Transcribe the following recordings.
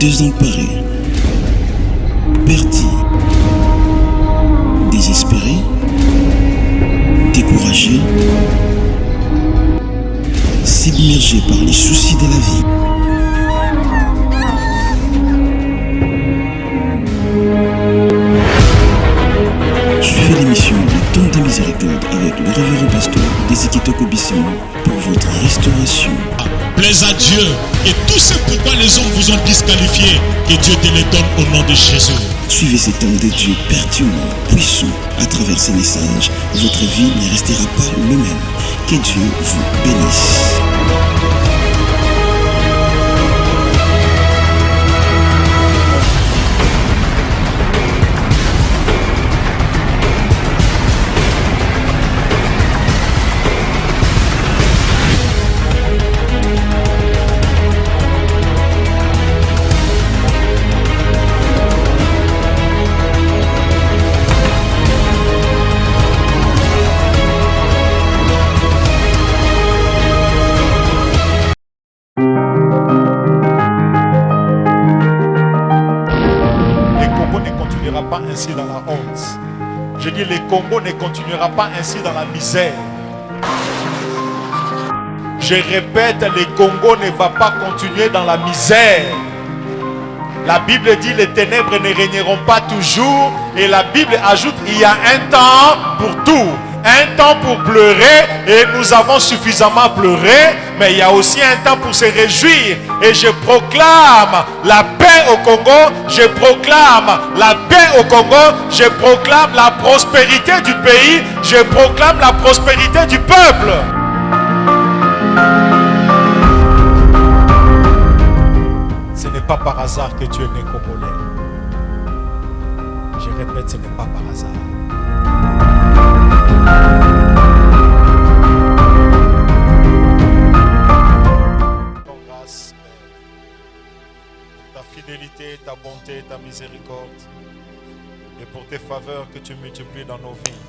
désemparé, perdu, désespéré, découragé, submergé par les soucis de la vie. Suivez l'émission Le Temps de Miséricorde avec le révérend pasteur Desikitoko Bissimo pour votre restauration. Plaise à Dieu et tout ce pourquoi les hommes vous ont disqualifié, que Dieu te les donne au nom de Jésus. Suivez cet homme de Dieu pertinent, puissant. À travers ces messages, votre vie ne restera pas le même. Que Dieu vous bénisse. Ainsi dans la honte. Je dis, le Congo ne continuera pas ainsi dans la misère. Je répète, le Congo ne va pas continuer dans la misère. La Bible dit, les ténèbres ne régneront pas toujours. Et la Bible ajoute, il y a un temps pour tout. Un temps pour pleurer, et nous avons suffisamment pleuré, mais il y a aussi un temps pour se réjouir. Et je proclame la paix au Congo, je proclame la paix au Congo, je proclame la prospérité du pays, je proclame la prospérité du peuple. Ce n'est pas par hasard que tu es né congolais. Je répète, ce n'est pas par hasard. Grâce, ta fidélité, ta bonté, ta miséricorde, et pour tes faveurs que tu multiplies dans nos vies.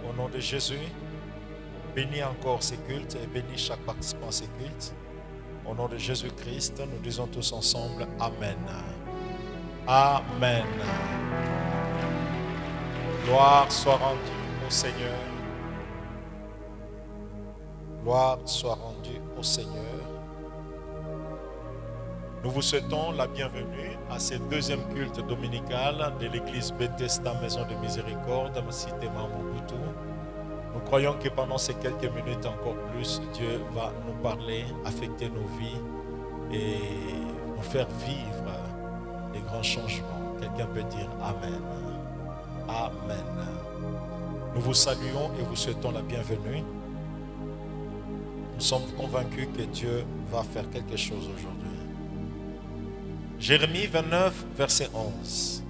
Au nom de Jésus, bénis encore ces cultes et bénis chaque participant à ces cultes. Au nom de Jésus-Christ, nous disons tous ensemble Amen. Amen. Gloire soit rendue au Seigneur. Gloire soit rendue au Seigneur. Nous vous souhaitons la bienvenue à ce deuxième culte dominical de l'église Bethesda Maison de Miséricorde, cité Mobutu. Nous croyons que pendant ces quelques minutes encore plus, Dieu va nous parler, affecter nos vies et nous faire vivre des grands changements. Quelqu'un peut dire Amen. Amen. Nous vous saluons et vous souhaitons la bienvenue. Nous sommes convaincus que Dieu va faire quelque chose aujourd'hui. Jérémie 29, verset 11.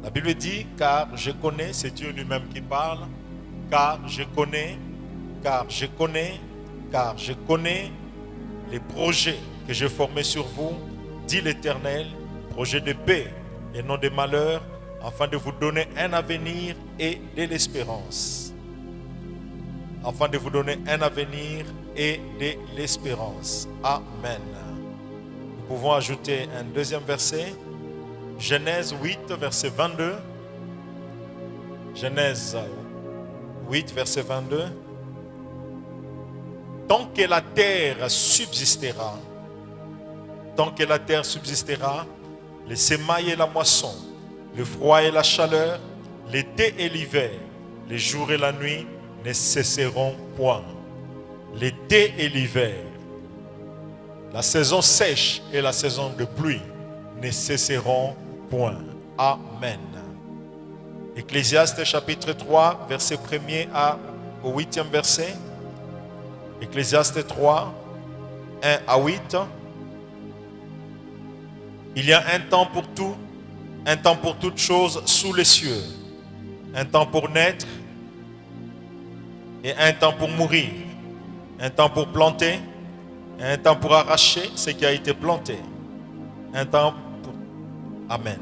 La Bible dit, car je connais, c'est Dieu lui-même qui parle, car je connais les projets que j'ai formés sur vous, dit l'Éternel, projets de paix et non de malheur, afin de vous donner un avenir et de l'espérance. Afin de vous donner un avenir et de l'espérance. Amen. Nous pouvons ajouter un deuxième verset. Genèse 8, verset 22. Genèse 8, verset 22. Tant que la terre subsistera, les semailles et la moisson, le froid et la chaleur, l'été et l'hiver, les jours et la nuit ne cesseront point. L'été et l'hiver, la saison sèche et la saison de pluie ne cesseront point. Amen. Ecclésiaste chapitre 3, verset 1er au 8e verset. Ecclésiaste 3, 1 à 8. Il y a un temps pour tout, un temps pour toutes choses sous les cieux, un temps pour naître et un temps pour mourir, un temps pour planter et un temps pour arracher ce qui a été planté, un temps pour... Amen.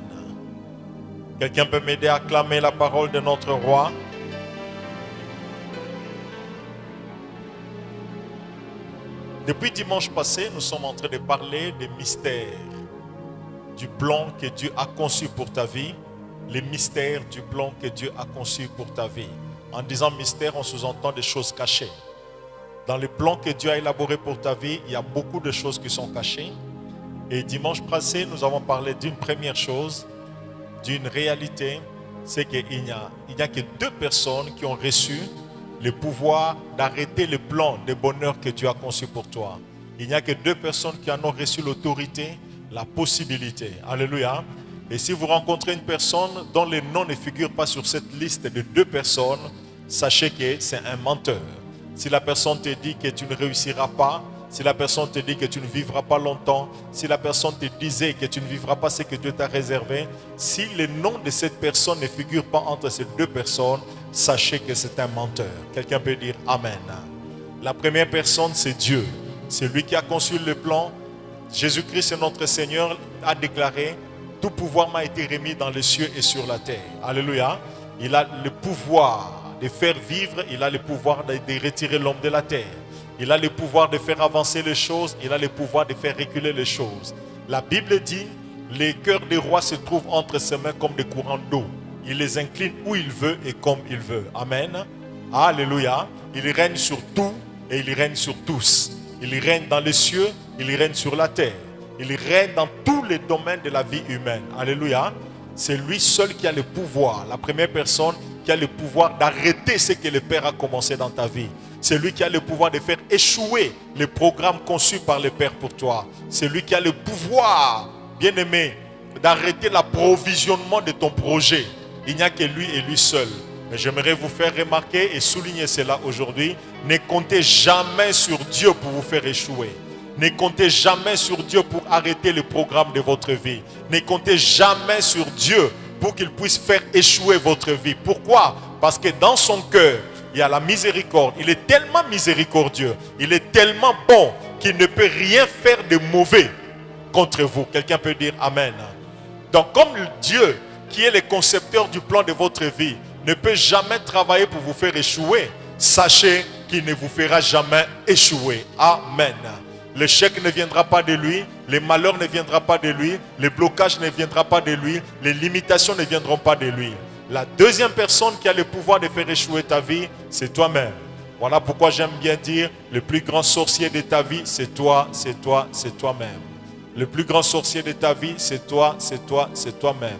Quelqu'un peut m'aider à acclamer la parole de notre roi? Depuis dimanche passé, nous sommes en train de parler des mystères. du plan que Dieu a conçu pour ta vie, les mystères du plan que Dieu a conçu pour ta vie. En disant mystère, on sous-entend des choses cachées. Dans le plan que Dieu a élaboré pour ta vie, il y a beaucoup de choses qui sont cachées. Et dimanche passé, nous avons parlé d'une première chose, d'une réalité, c'est qu'il n'y a que 2 personnes qui ont reçu le pouvoir d'arrêter le plan de bonheur que Dieu a conçu pour toi. Il n'y a que 2 personnes qui en ont reçu l'autorité, la possibilité. Alléluia. Et si vous rencontrez une personne dont le nom ne figure pas sur cette liste de 2 personnes, sachez que c'est un menteur. Si la personne te dit que tu ne réussiras pas, si la personne te dit que tu ne vivras pas longtemps, si la personne te disait que tu ne vivras pas ce que Dieu t'a réservé, si le nom de cette personne ne figure pas entre ces 2 personnes, sachez que c'est un menteur. Quelqu'un peut dire Amen. La première personne, c'est Dieu. C'est lui qui a conçu le plan. Jésus-Christ, notre Seigneur, a déclaré: tout pouvoir m'a été remis dans les cieux et sur la terre. Alléluia. Il a le pouvoir de faire vivre, il a le pouvoir de retirer l'homme de la terre. Il a le pouvoir de faire avancer les choses, il a le pouvoir de faire reculer les choses. La Bible dit: les cœurs des rois se trouvent entre ses mains comme des courants d'eau. Il les incline où il veut et comme il veut. Amen. Alléluia. Il règne sur tout et il règne sur tous. Il règne dans les cieux, il règne sur la terre. Il règne dans tous les domaines de la vie humaine. Alléluia. C'est lui seul qui a le pouvoir. La première personne qui a le pouvoir d'arrêter ce que le Père a commencé dans ta vie. C'est lui qui a le pouvoir de faire échouer les programmes conçus par le Père pour toi. C'est lui qui a le pouvoir, bien-aimé, d'arrêter l'approvisionnement de ton projet. Il n'y a que lui et lui seul. Mais j'aimerais vous faire remarquer et souligner cela aujourd'hui. Ne comptez jamais sur Dieu pour vous faire échouer. Ne comptez jamais sur Dieu pour arrêter le programme de votre vie. Ne comptez jamais sur Dieu pour qu'il puisse faire échouer votre vie. Pourquoi? Parce que dans son cœur, il y a la miséricorde. Il est tellement miséricordieux, il est tellement bon qu'il ne peut rien faire de mauvais contre vous. Quelqu'un peut dire Amen. Donc comme Dieu, qui est le concepteur du plan de votre vie, ne peut jamais travailler pour vous faire échouer, sachez qu'il ne vous fera jamais échouer. Amen. L'échec ne viendra pas de lui, les malheurs ne viendront pas de lui, les blocages ne viendront pas de lui, les limitations ne viendront pas de lui. La deuxième personne qui a le pouvoir de faire échouer ta vie, c'est toi-même. Voilà pourquoi j'aime bien dire, le plus grand sorcier de ta vie, c'est toi, c'est toi, c'est toi-même. Le plus grand sorcier de ta vie, c'est toi, c'est toi, c'est toi-même.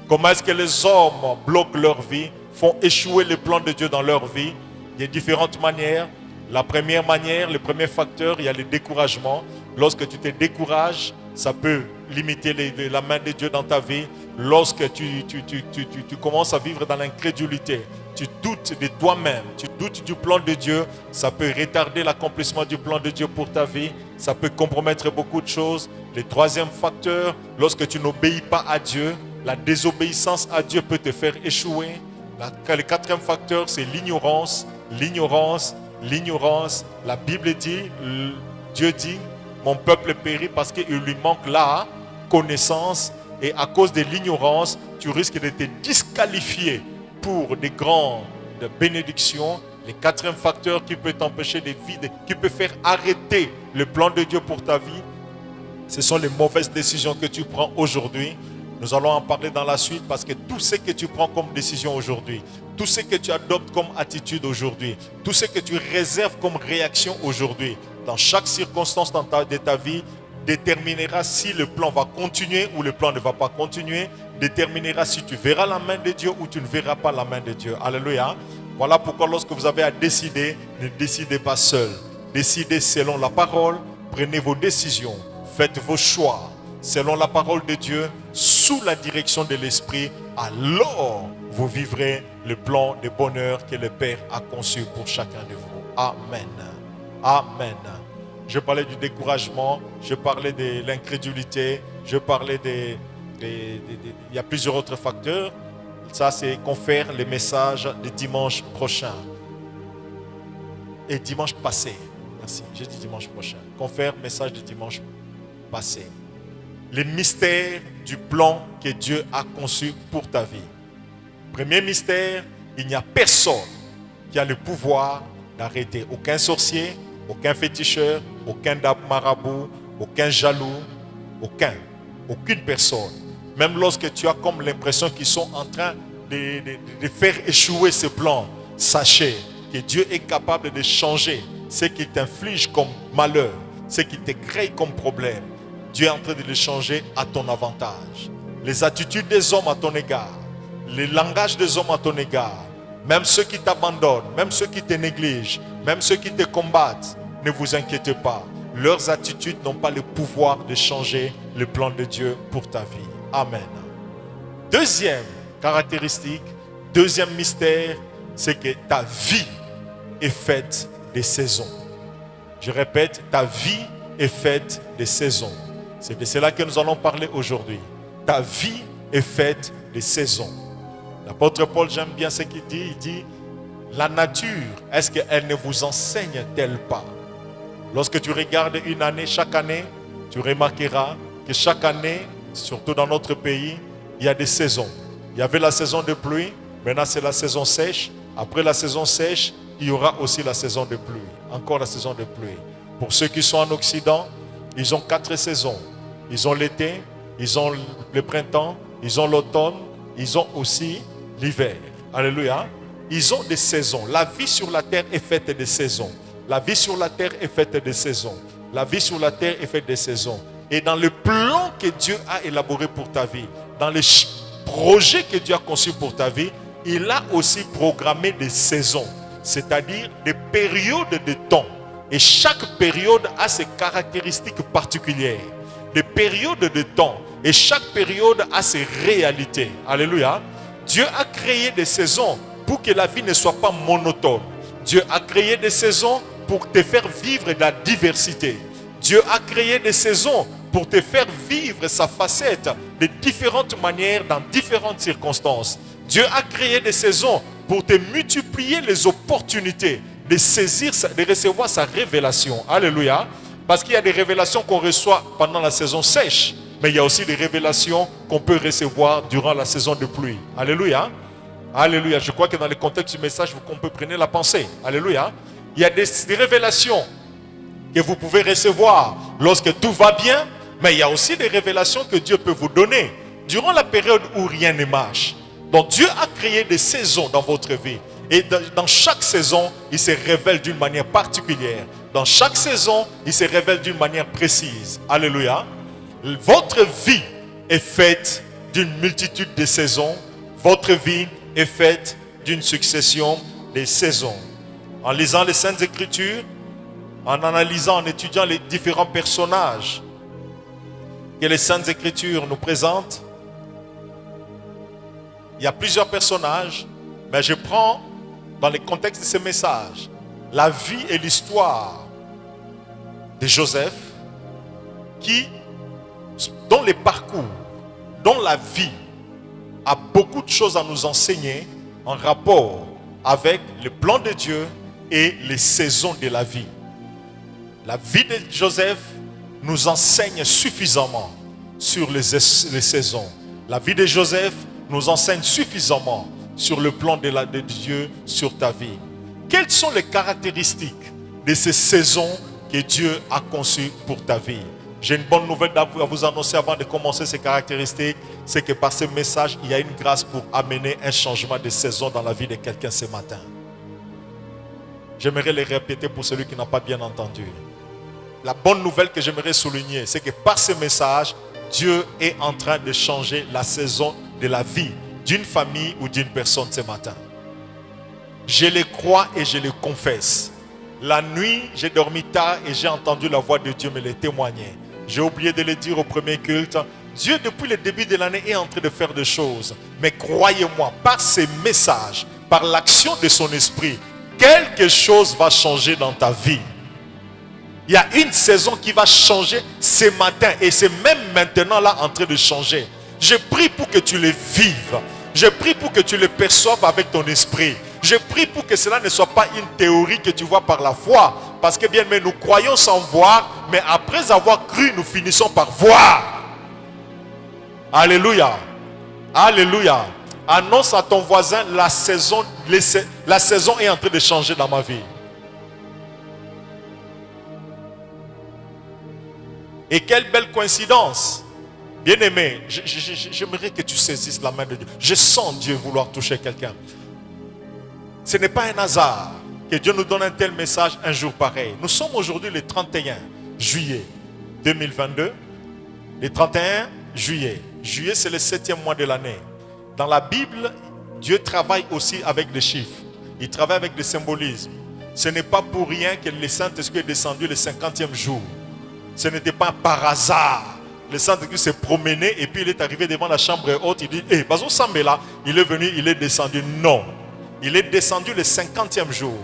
Comment est-ce que les hommes bloquent leur vie, font échouer les plans de Dieu dans leur vie? De différentes manières. La première manière, le premier facteur, il y a le découragement. Lorsque tu te décourages, ça peut limiter la main de Dieu dans ta vie. Lorsque tu commences à vivre dans l'incrédulité, tu doutes de toi-même, tu doutes du plan de Dieu, ça peut retarder l'accomplissement du plan de Dieu pour ta vie. Ça peut compromettre beaucoup de choses. Le troisième facteur, lorsque tu n'obéis pas à Dieu, la désobéissance à Dieu peut te faire échouer. Le quatrième facteur, c'est l'ignorance. L'ignorance, la Bible dit, Dieu dit, mon peuple périt parce qu'il lui manque la connaissance et à cause de l'ignorance, tu risques de te disqualifier pour des grandes bénédictions. Le quatrième facteur qui peut t'empêcher de vivre, qui peut faire arrêter le plan de Dieu pour ta vie, ce sont les mauvaises décisions que tu prends aujourd'hui. Nous allons en parler dans la suite parce que tout ce que tu prends comme décision aujourd'hui, tout ce que tu adoptes comme attitude aujourd'hui, tout ce que tu réserves comme réaction aujourd'hui, dans chaque circonstance de ta vie, déterminera si le plan va continuer ou le plan ne va pas continuer, déterminera si tu verras la main de Dieu ou tu ne verras pas la main de Dieu. Alléluia. Voilà pourquoi lorsque vous avez à décider, ne décidez pas seul. Décidez selon la parole, prenez vos décisions, faites vos choix. Selon la parole de Dieu, sous la direction de l'Esprit, alors vous vivrez le plan de bonheur que le Père a conçu pour chacun de vous. Amen. Amen. Je parlais du découragement, je parlais de l'incrédulité, je parlais il y a plusieurs autres facteurs. Ça, c'est confère les messages de dimanche prochain. Et dimanche passé. Merci, j'ai dit dimanche prochain. Confère message de dimanche passé. Les mystères du plan que Dieu a conçu pour ta vie. Premier mystère, il n'y a personne qui a le pouvoir d'arrêter. Aucun sorcier, aucun féticheur, aucun marabout, aucun jaloux, aucun. Aucune personne. Même lorsque tu as comme l'impression qu'ils sont en train de faire échouer ce plan, sachez que Dieu est capable de changer ce qui t'inflige comme malheur, ce qui te crée comme problème. Dieu est en train de le changer à ton avantage. Les attitudes des hommes à ton égard, les langages des hommes à ton égard, même ceux qui t'abandonnent, même ceux qui te négligent, même ceux qui te combattent, ne vous inquiétez pas. Leurs attitudes n'ont pas le pouvoir de changer le plan de Dieu pour ta vie. Amen. Deuxième caractéristique, deuxième mystère, c'est que ta vie est faite de saisons. Je répète, ta vie est faite de saisons. C'est de cela que nous allons parler aujourd'hui. Ta vie est faite de saisons. L'apôtre Paul, j'aime bien ce qu'il dit. Il dit, la nature, est-ce qu'elle ne vous enseigne-t-elle pas? Lorsque tu regardes une année, chaque année, tu remarqueras que chaque année, surtout dans notre pays, il y a des saisons. Il y avait la saison de pluie, maintenant c'est la saison sèche. Après la saison sèche, il y aura aussi la saison de pluie. Encore la saison de pluie. Pour ceux qui sont en Occident, ils ont 4 saisons. Ils ont l'été, ils ont le printemps, ils ont l'automne, ils ont aussi l'hiver. Alléluia. Ils ont des saisons. La vie sur la terre est faite de saisons. La vie sur la terre est faite de saisons. La vie sur la terre est faite de saisons. Et dans le plan que Dieu a élaboré pour ta vie, dans les projets que Dieu a conçus pour ta vie, il a aussi programmé des saisons, c'est-à-dire des périodes de temps. Et chaque période a ses caractéristiques particulières. Des périodes de temps. Et chaque période a ses réalités. Alléluia. Dieu a créé des saisons pour que la vie ne soit pas monotone. Dieu a créé des saisons pour te faire vivre de la diversité. Dieu a créé des saisons pour te faire vivre sa facette de différentes manières dans différentes circonstances. Dieu a créé des saisons pour te multiplier les opportunités de saisir, de recevoir sa révélation. Alléluia. Parce qu'il y a des révélations qu'on reçoit pendant la saison sèche, mais il y a aussi des révélations qu'on peut recevoir durant la saison de pluie. Alléluia. Alléluia. Je crois que dans le contexte du message, vous comprenez la pensée. Alléluia. Il y a des révélations que vous pouvez recevoir lorsque tout va bien, mais il y a aussi des révélations que Dieu peut vous donner durant la période où rien ne marche. Donc Dieu a créé des saisons dans votre vie. Et dans chaque saison, il se révèle d'une manière particulière. Dans chaque saison, il se révèle d'une manière précise. Alléluia. Votre vie est faite d'une multitude de saisons. Votre vie est faite d'une succession de saisons. En lisant les Saintes Écritures, en analysant, en étudiant les différents personnages que les Saintes Écritures nous présentent, il y a plusieurs personnages, mais je prends dans le contexte de ce message la vie et l'histoire de Joseph, dont les parcours, dont la vie a beaucoup de choses à nous enseigner en rapport avec le plan de Dieu et les saisons de la vie. La vie de Joseph nous enseigne suffisamment sur les saisons. La vie de Joseph nous enseigne suffisamment sur le plan de Dieu sur ta vie. Quelles sont les caractéristiques de ces saisons que Dieu a conçues pour ta vie? J'ai une bonne nouvelle à vous annoncer avant de commencer ces caractéristiques. C'est que par ce message, il y a une grâce pour amener un changement de saison dans la vie de quelqu'un ce matin. J'aimerais le répéter pour celui qui n'a pas bien entendu. La bonne nouvelle que j'aimerais souligner, c'est que par ce message, Dieu est en train de changer la saison de la vie d'une famille ou d'une personne ce matin. Je le crois et je le confesse. La nuit, j'ai dormi tard et j'ai entendu la voix de Dieu me le témoigner. J'ai oublié de le dire au premier culte. Dieu, depuis le début de l'année, est en train de faire des choses. Mais croyez-moi, par ces messages, par l'action de son esprit, quelque chose va changer dans ta vie. Il y a une saison qui va changer ce matin et c'est même maintenant là en train de changer. Je prie pour que tu le vives. Je prie pour que tu le perçoives avec ton esprit. Je prie pour que cela ne soit pas une théorie que tu vois par la foi. Parce que bien, mais nous croyons sans voir, mais après avoir cru, nous finissons par voir. Alléluia. Alléluia. Annonce à ton voisin, la saison est en train de changer dans ma vie. Et quelle belle coïncidence Bien-aimé, j'aimerais que tu saisisses la main de Dieu. Je sens Dieu vouloir toucher quelqu'un. Ce n'est pas un hasard que Dieu nous donne un tel message un jour pareil. Nous sommes aujourd'hui le 31 juillet 2022. Le 31 juillet. Juillet, c'est le 7e mois de l'année. Dans la Bible, Dieu travaille aussi avec les chiffres. Il travaille avec le symbolisme. Ce n'est pas pour rien que le Saint-Esprit est descendu le 50e jour. Ce n'était pas par hasard. Le Saint-Esprit s'est promené et puis il est arrivé devant la chambre haute. Il dit, hé, Bazo Sambe là, il est venu, il est descendu. Non. Il est descendu le 50e jour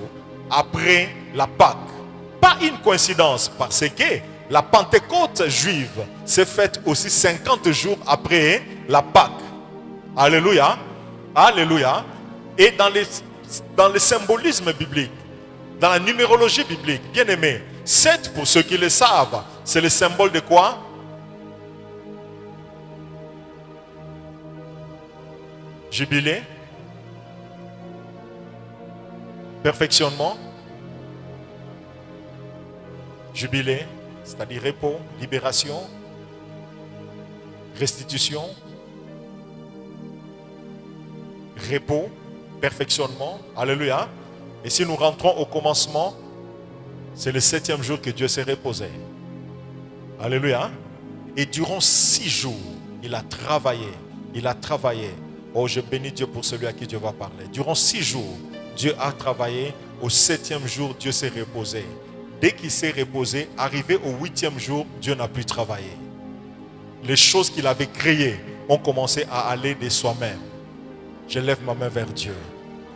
après la Pâque. Pas une coïncidence, parce que la Pentecôte juive s'est faite aussi 50 jours après la Pâque. Alléluia. Alléluia. Et dans le symbolisme biblique, dans la numérologie biblique, bien aimé, 7, pour ceux qui le savent, c'est le symbole de quoi? Jubilé, perfectionnement, jubilé, c'est-à-dire repos, libération, restitution, repos, perfectionnement, alléluia. Et si nous rentrons au commencement, c'est le 7e jour que Dieu s'est reposé. Alléluia. Et durant 6 jours, il a travaillé, il a travaillé. Oh, je bénis Dieu pour celui à qui Dieu va parler. Durant 6 jours, Dieu a travaillé. Au 7e jour, Dieu s'est reposé. Dès qu'il s'est reposé, arrivé au 8e jour, Dieu n'a plus travaillé. Les choses qu'il avait créées ont commencé à aller de soi-même. Je lève ma main vers Dieu.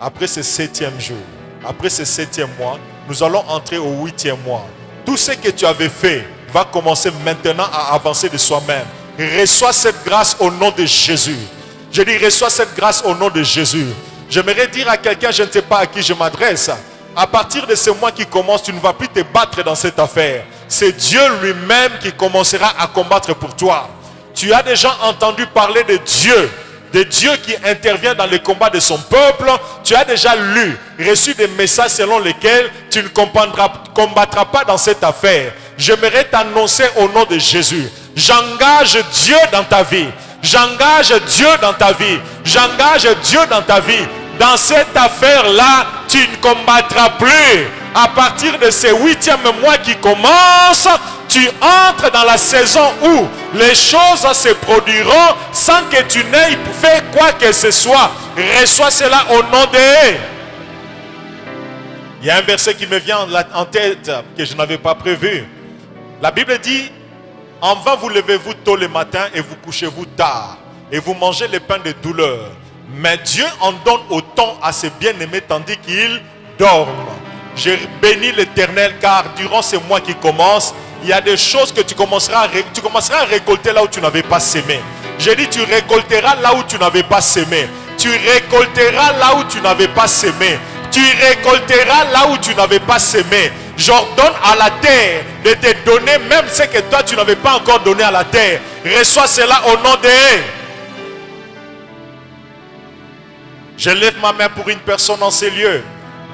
Après ce 7e jour, après ce 7e mois, nous allons entrer au 8e mois. Tout ce que tu avais fait va commencer maintenant à avancer de soi-même. Reçois cette grâce au nom de Jésus. Je dis, reçois cette grâce au nom de Jésus. J'aimerais dire à quelqu'un, je ne sais pas à qui je m'adresse, à partir de ce mois qui commence, tu ne vas plus te battre dans cette affaire. C'est Dieu lui-même qui commencera à combattre pour toi. Tu as déjà entendu parler de Dieu qui intervient dans les combats de son peuple. Tu as déjà lu, reçu des messages selon lesquels tu ne combattras pas dans cette affaire. J'aimerais t'annoncer au nom de Jésus. J'engage Dieu dans ta vie. J'engage Dieu dans ta vie. J'engage Dieu dans ta vie. Dans cette affaire-là, tu ne combattras plus. À partir de ce 8e mois qui commence, tu entres dans la saison où les choses se produiront sans que tu n'aies fait quoi que ce soit. Reçois cela au nom de... Il y a un verset qui me vient en tête que je n'avais pas prévu. La Bible dit, en vain vous levez-vous tôt le matin et vous couchez-vous tard et vous mangez le pain de douleur. Mais Dieu en donne autant à ses bien-aimés tandis qu'ils dorment. Je bénis l'Éternel car durant ces mois qui commencent, il y a des choses que tu commenceras à récolter là où tu n'avais pas semé. J'ai dit tu récolteras là où tu n'avais pas semé. Tu récolteras là où tu n'avais pas semé. Tu récolteras là où tu n'avais pas semé. J'ordonne à la terre de te donner même ce que toi tu n'avais pas encore donné à la terre. Reçois cela au nom de... Je lève ma main pour une personne en ces lieux.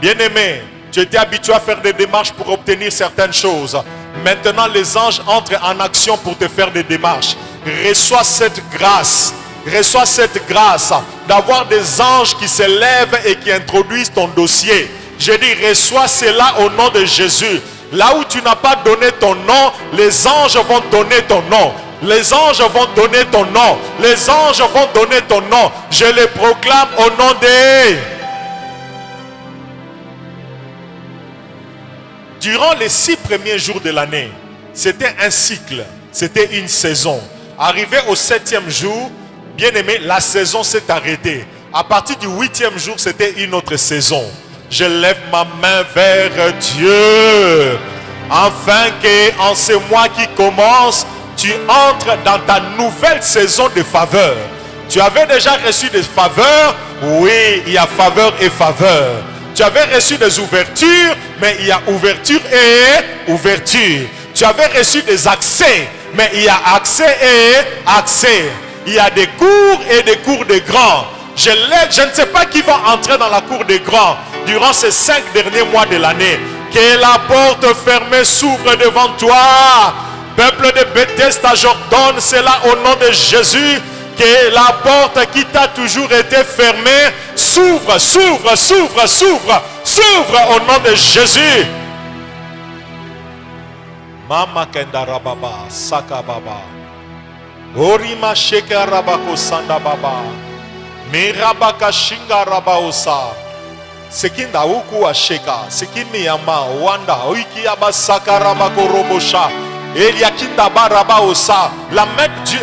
Bien-aimé, tu étais habitué à faire des démarches pour obtenir certaines choses. Maintenant, les anges entrent en action pour te faire des démarches. Reçois cette grâce. Reçois cette grâce d'avoir des anges qui se lèvent et qui introduisent ton dossier. Je dis, reçois cela au nom de Jésus. Là où tu n'as pas donné ton nom, les anges vont donner ton nom. Les anges vont donner ton nom. Les anges vont donner ton nom. Je le proclame au nom de... Durant les 6 premiers jours de l'année, c'était un cycle, c'était une saison. Arrivé au 7e jour, bien aimé, la saison s'est arrêtée. À partir du 8e jour, c'était une autre saison. Je lève ma main vers Dieu, afin qu'en ce mois qui commence, tu entres dans ta nouvelle saison de faveur. Tu avais déjà reçu des faveurs? Oui, il y a faveur et faveur. Tu avais reçu des ouvertures, mais il y a ouverture et ouverture. Tu avais reçu des accès, mais il y a accès et accès. Il y a des cours et des cours de grands. Je ne sais pas qui va entrer dans la cour des grands durant ces 5 derniers mois de l'année. Que la porte fermée s'ouvre devant toi. Peuple de Bethesda, j'ordonne cela au nom de Jésus, que la porte qui t'a toujours été fermée s'ouvre, s'ouvre, s'ouvre, s'ouvre, s'ouvre au nom de Jésus. Mama kenda rababa, saka baba. Orima sheka rabako sanda baba. Mirabaka shinga rabaosa. Sekinda uku asheka. Sekimi yama wanda. Oiki abasaka rabako robosha. Eliakinda barabaosa.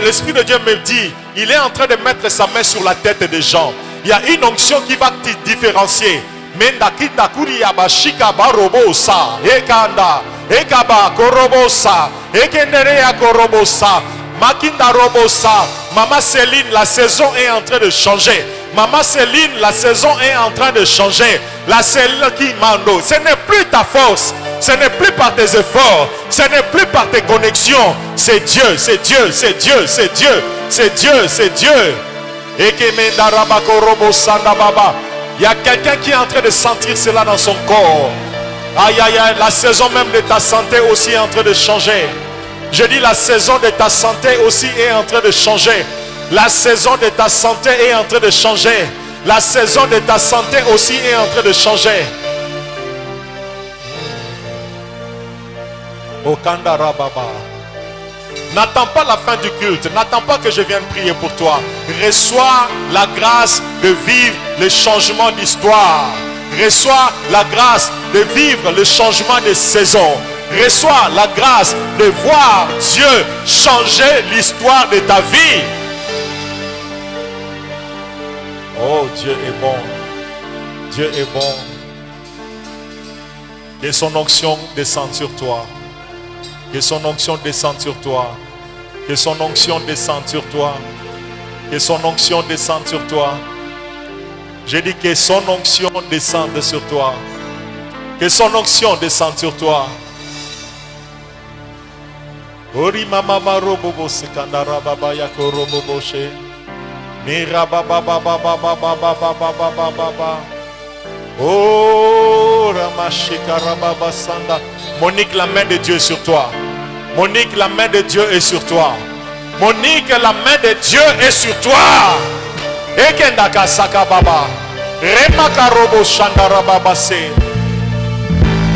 L'Esprit de Dieu me dit, il est en train de mettre sa main sur la tête des gens. Il y a une onction qui va te différencier. Menda kinda kuri abashika barobosa. Ekanda. Ekaba korobosa. Ekenderea korobosa. Makinda robosa. Maman Céline, la saison est en train de changer. Maman Céline, la saison est en train de changer. La Céline qui mando. Ce n'est plus ta force. Ce n'est plus par tes efforts. Ce n'est plus par tes connexions. C'est Dieu, c'est Dieu, c'est Dieu, c'est Dieu. C'est Dieu, c'est Dieu. Ekemenda rabako robosa baba. Il y a quelqu'un qui est en train de sentir cela dans son corps. Aïe, aïe, aïe, la saison même de ta santé aussi est en train de changer. Je dis la saison de ta santé aussi est en train de changer. La saison de ta santé est en train de changer. La saison de ta santé aussi est en train de changer. Okandara Baba. N'attends pas la fin du culte. N'attends pas que je vienne prier pour toi. Reçois la grâce de vivre le changement d'histoire. Reçois la grâce de vivre le changement de saison. Reçois la grâce de voir Dieu changer l'histoire de ta vie. Oh, Dieu est bon. Dieu est bon. Que son onction descende sur toi. Que son onction descende sur toi. Que son onction descende sur toi. Que son onction descende sur toi. J'ai dit que son onction descende sur toi. Que son onction descende sur toi. Ori mama marobobo sekandara baba yako robobo she. Mira baba baba baba baba baba baba baba. Oh ramashika rababa sanda. Monique, la main de Dieu est sur toi. Monique, la main de Dieu est sur toi. Monique, la main de Dieu est sur toi. Ekendaka saka baba. Remaka robo shandara baba se.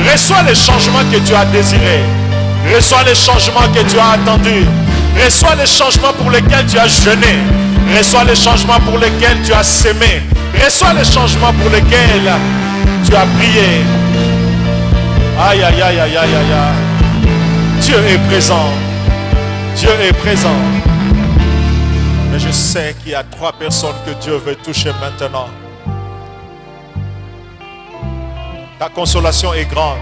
Reçois les changements que tu as désirés. Reçois les changements que tu as attendus. Reçois les changements pour lesquels tu as jeûné. Reçois les changements pour lesquels tu as sémé. Reçois les changements pour lesquels tu as prié. Aïe, aïe, aïe, aïe, aïe, aïe. Dieu est présent. Dieu est présent. Mais je sais qu'il y a 3 personnes que Dieu veut toucher maintenant. Ta consolation est grande.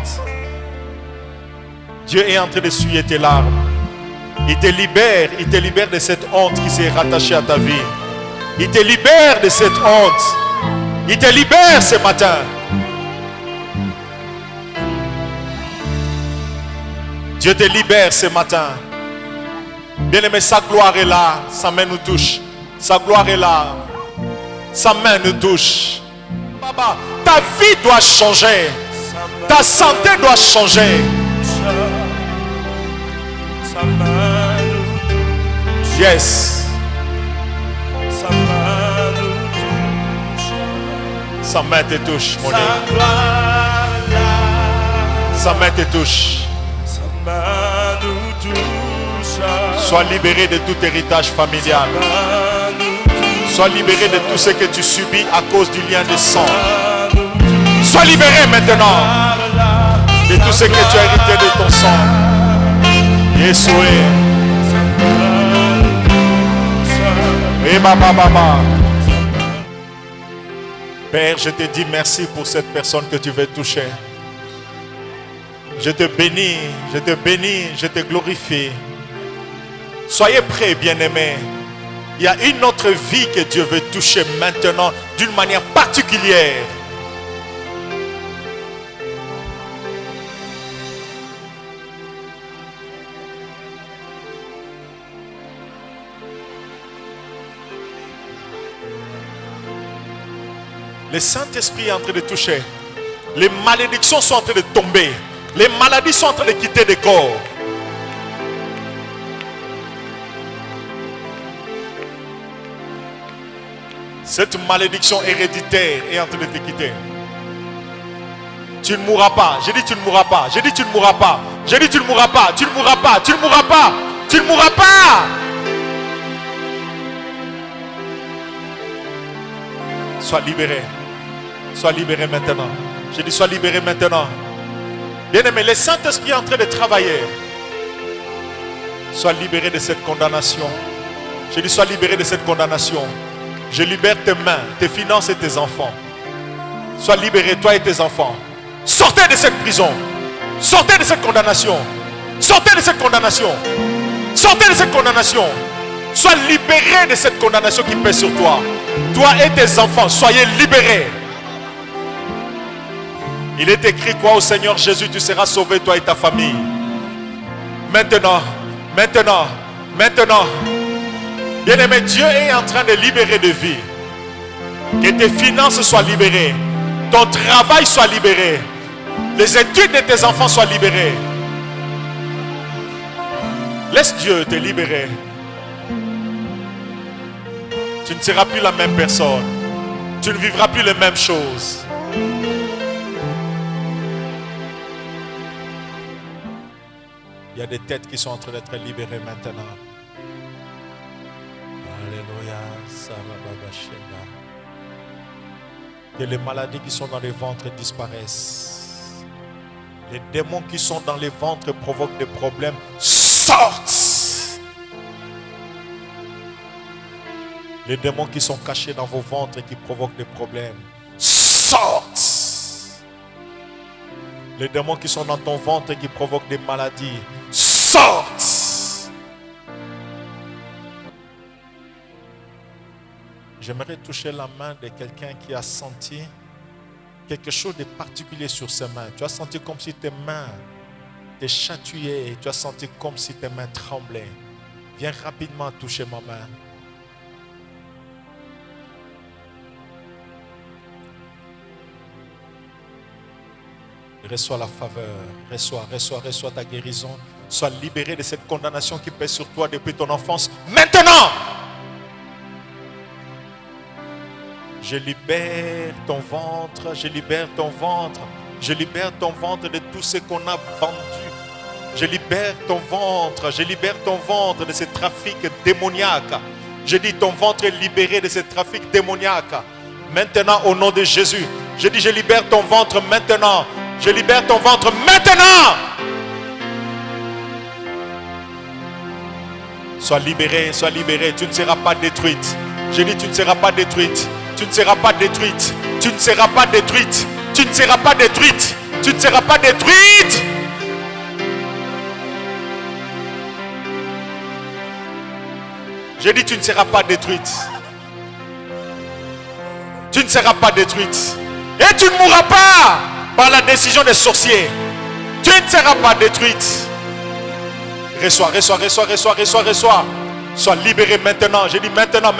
Dieu est en train d'essuyer tes larmes. Il te libère de cette honte qui s'est rattachée à ta vie. Il te libère de cette honte. Il te libère ce matin. Dieu te libère ce matin. Bien-aimé, sa gloire est là. Sa main nous touche. Sa gloire est là. Sa main nous touche. Papa, ta vie doit changer. Ta santé doit changer. Yes. Sa main te touche, mon Dieu. Sa main te touche. Sois libéré de tout héritage familial. Sois libéré de tout ce que tu subis à cause du lien de sang. Sois libéré maintenant de tout ce que tu as hérité de ton sang. Yeshua. Et baba baba. Père, je te dis merci pour cette personne que tu veux toucher. Je te bénis, je te glorifie. Soyez prêts, bien-aimés. Il y a une autre vie que Dieu veut toucher maintenant d'une manière particulière. Le Saint-Esprit est en train de toucher. Les malédictions sont en train de tomber. Les maladies sont en train de quitter des corps. Cette malédiction héréditaire est en train de te quitter. Tu ne mourras pas. J'ai dit tu ne mourras pas. J'ai dit tu ne mourras pas. J'ai dit tu ne mourras pas. Tu ne mourras pas. Tu ne mourras pas. Tu ne mourras pas. Sois libéré. Sois libéré maintenant. J'ai dit sois libéré maintenant. Bien-aimé, le Saint-Esprit est en train de travailler. Sois libéré de cette condamnation. J'ai dit sois libéré de cette condamnation. Je libère tes mains, tes finances et tes enfants. Sois libéré, toi et tes enfants. Sortez de cette prison. Sortez de cette condamnation. Sortez de cette condamnation. Sortez de cette condamnation. Sois libéré de cette condamnation qui pèse sur toi. Toi et tes enfants, soyez libérés. Il est écrit quoi au Seigneur Jésus, tu seras sauvé, toi et ta famille. Maintenant, maintenant, maintenant. Bien-aimé, Dieu est en train de libérer de vie. Que tes finances soient libérées. Ton travail soit libéré. Les études de tes enfants soient libérées. Laisse Dieu te libérer. Tu ne seras plus la même personne. Tu ne vivras plus les mêmes choses. Il y a des têtes qui sont en train d'être libérées maintenant. Alléluia. Que les maladies qui sont dans les ventres disparaissent. Les démons qui sont dans les ventres provoquent des problèmes. Sortent. Les démons qui sont cachés dans vos ventres et qui provoquent des problèmes. Sortent. Les démons qui sont dans ton ventre et qui provoquent des maladies. Sortent. J'aimerais toucher la main de quelqu'un qui a senti quelque chose de particulier sur ses mains. Tu as senti comme si tes mains te chatouillaient. Tu as senti comme si tes mains tremblaient. Viens rapidement toucher ma main. Reçois la faveur. Reçois ta guérison. Sois libéré de cette condamnation qui pèse sur toi depuis ton enfance. Maintenant! Je libère ton ventre, je libère ton ventre, je libère ton ventre de tout ce qu'on a vendu. Je libère ton ventre de ce trafic démoniaque. Je dis ton ventre est libéré de ce trafic démoniaque. Maintenant au nom de Jésus, je dis je libère ton ventre maintenant. Je libère ton ventre maintenant. Sois libéré, tu ne seras pas détruite. Je dis tu ne seras pas détruite. Tu ne seras pas détruite. Tu ne seras pas détruite. Tu ne seras pas détruite. Tu ne seras pas détruite. J'ai dit tu ne seras pas détruite. Tu ne seras pas détruite. Et tu ne mourras pas par la décision des sorciers. Tu ne seras pas détruite. Reçois. Sois libéré maintenant. J'ai dit maintenant.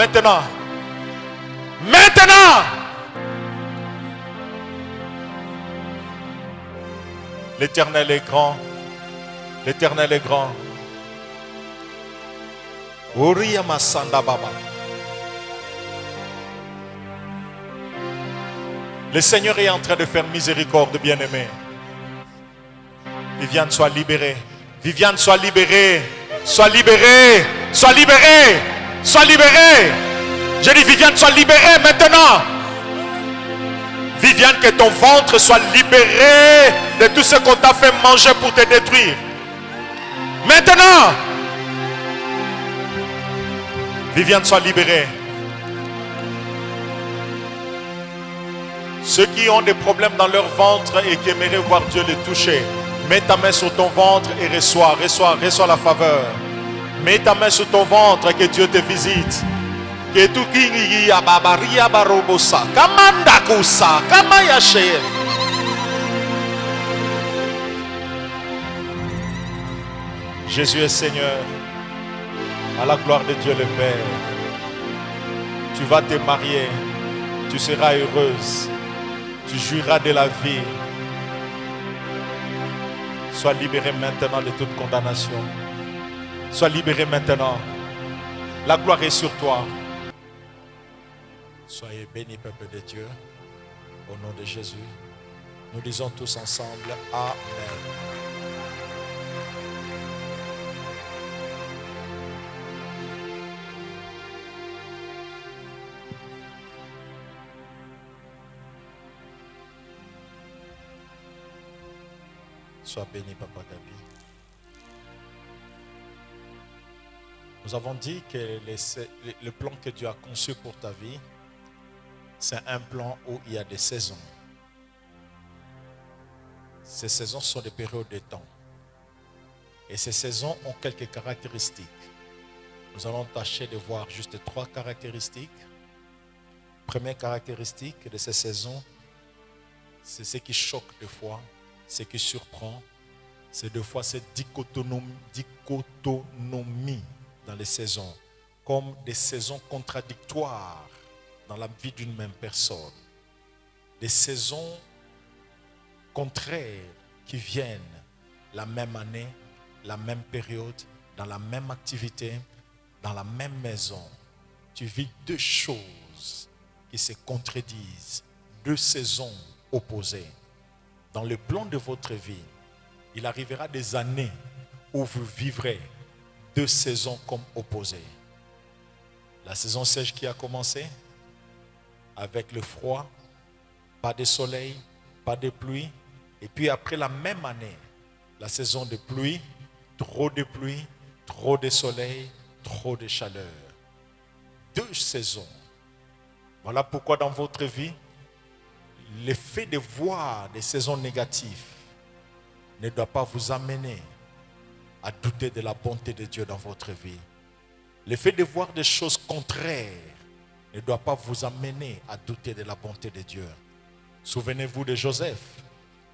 Maintenant, l'Éternel est grand. L'Éternel est grand. Le Seigneur est en train de faire miséricorde, bien-aimé. Viviane, sois libérée. Viviane, sois libérée. Sois libérée. Sois libérée. Sois libérée. J'ai dit, Viviane, sois libérée maintenant. Viviane, que ton ventre soit libéré de tout ce qu'on t'a fait manger pour te détruire. Maintenant. Viviane, sois libérée. Ceux qui ont des problèmes dans leur ventre et qui aimeraient voir Dieu les toucher, mets ta main sur ton ventre et reçois la faveur. Mets ta main sur ton ventre et que Dieu te visite. Que tout qui a babaria barobosa, kamanda kusa, kamayache. Jésus est Seigneur, à la gloire de Dieu le Père. Tu vas te marier, tu seras heureuse, tu jouiras de la vie. Sois libéré maintenant de toute condamnation. Sois libéré maintenant. La gloire est sur toi. Soyez bénis, peuple de Dieu, au nom de Jésus. Nous disons tous ensemble, Amen. Sois béni, Papa Gabi. Nous avons dit que le plan que Dieu a conçu pour ta vie, c'est un plan où il y a des saisons. Ces saisons sont des périodes de temps. Et ces saisons ont quelques caractéristiques. Nous allons tâcher de voir juste 3 caractéristiques. Première caractéristique de ces saisons, c'est ce qui choque des fois, ce qui surprend. C'est des fois cette dichotomie dans les saisons, comme des saisons contradictoires dans la vie d'une même personne. Des saisons contraires qui viennent la même année, la même période, dans la même activité, dans la même maison. Tu vis 2 choses qui se contredisent, 2 saisons opposées. Dans le plan de votre vie, il arrivera des années où vous vivrez 2 saisons comme opposées. La saison sèche qui a commencé avec le froid, pas de soleil, pas de pluie. Et puis après la même année, la saison de pluie, trop de soleil, trop de chaleur. 2 saisons. Voilà pourquoi dans votre vie, le fait de voir des saisons négatives ne doit pas vous amener à douter de la bonté de Dieu dans votre vie. Le fait de voir des choses contraires ne doit pas vous amener à douter de la bonté de Dieu. Souvenez-vous de Joseph.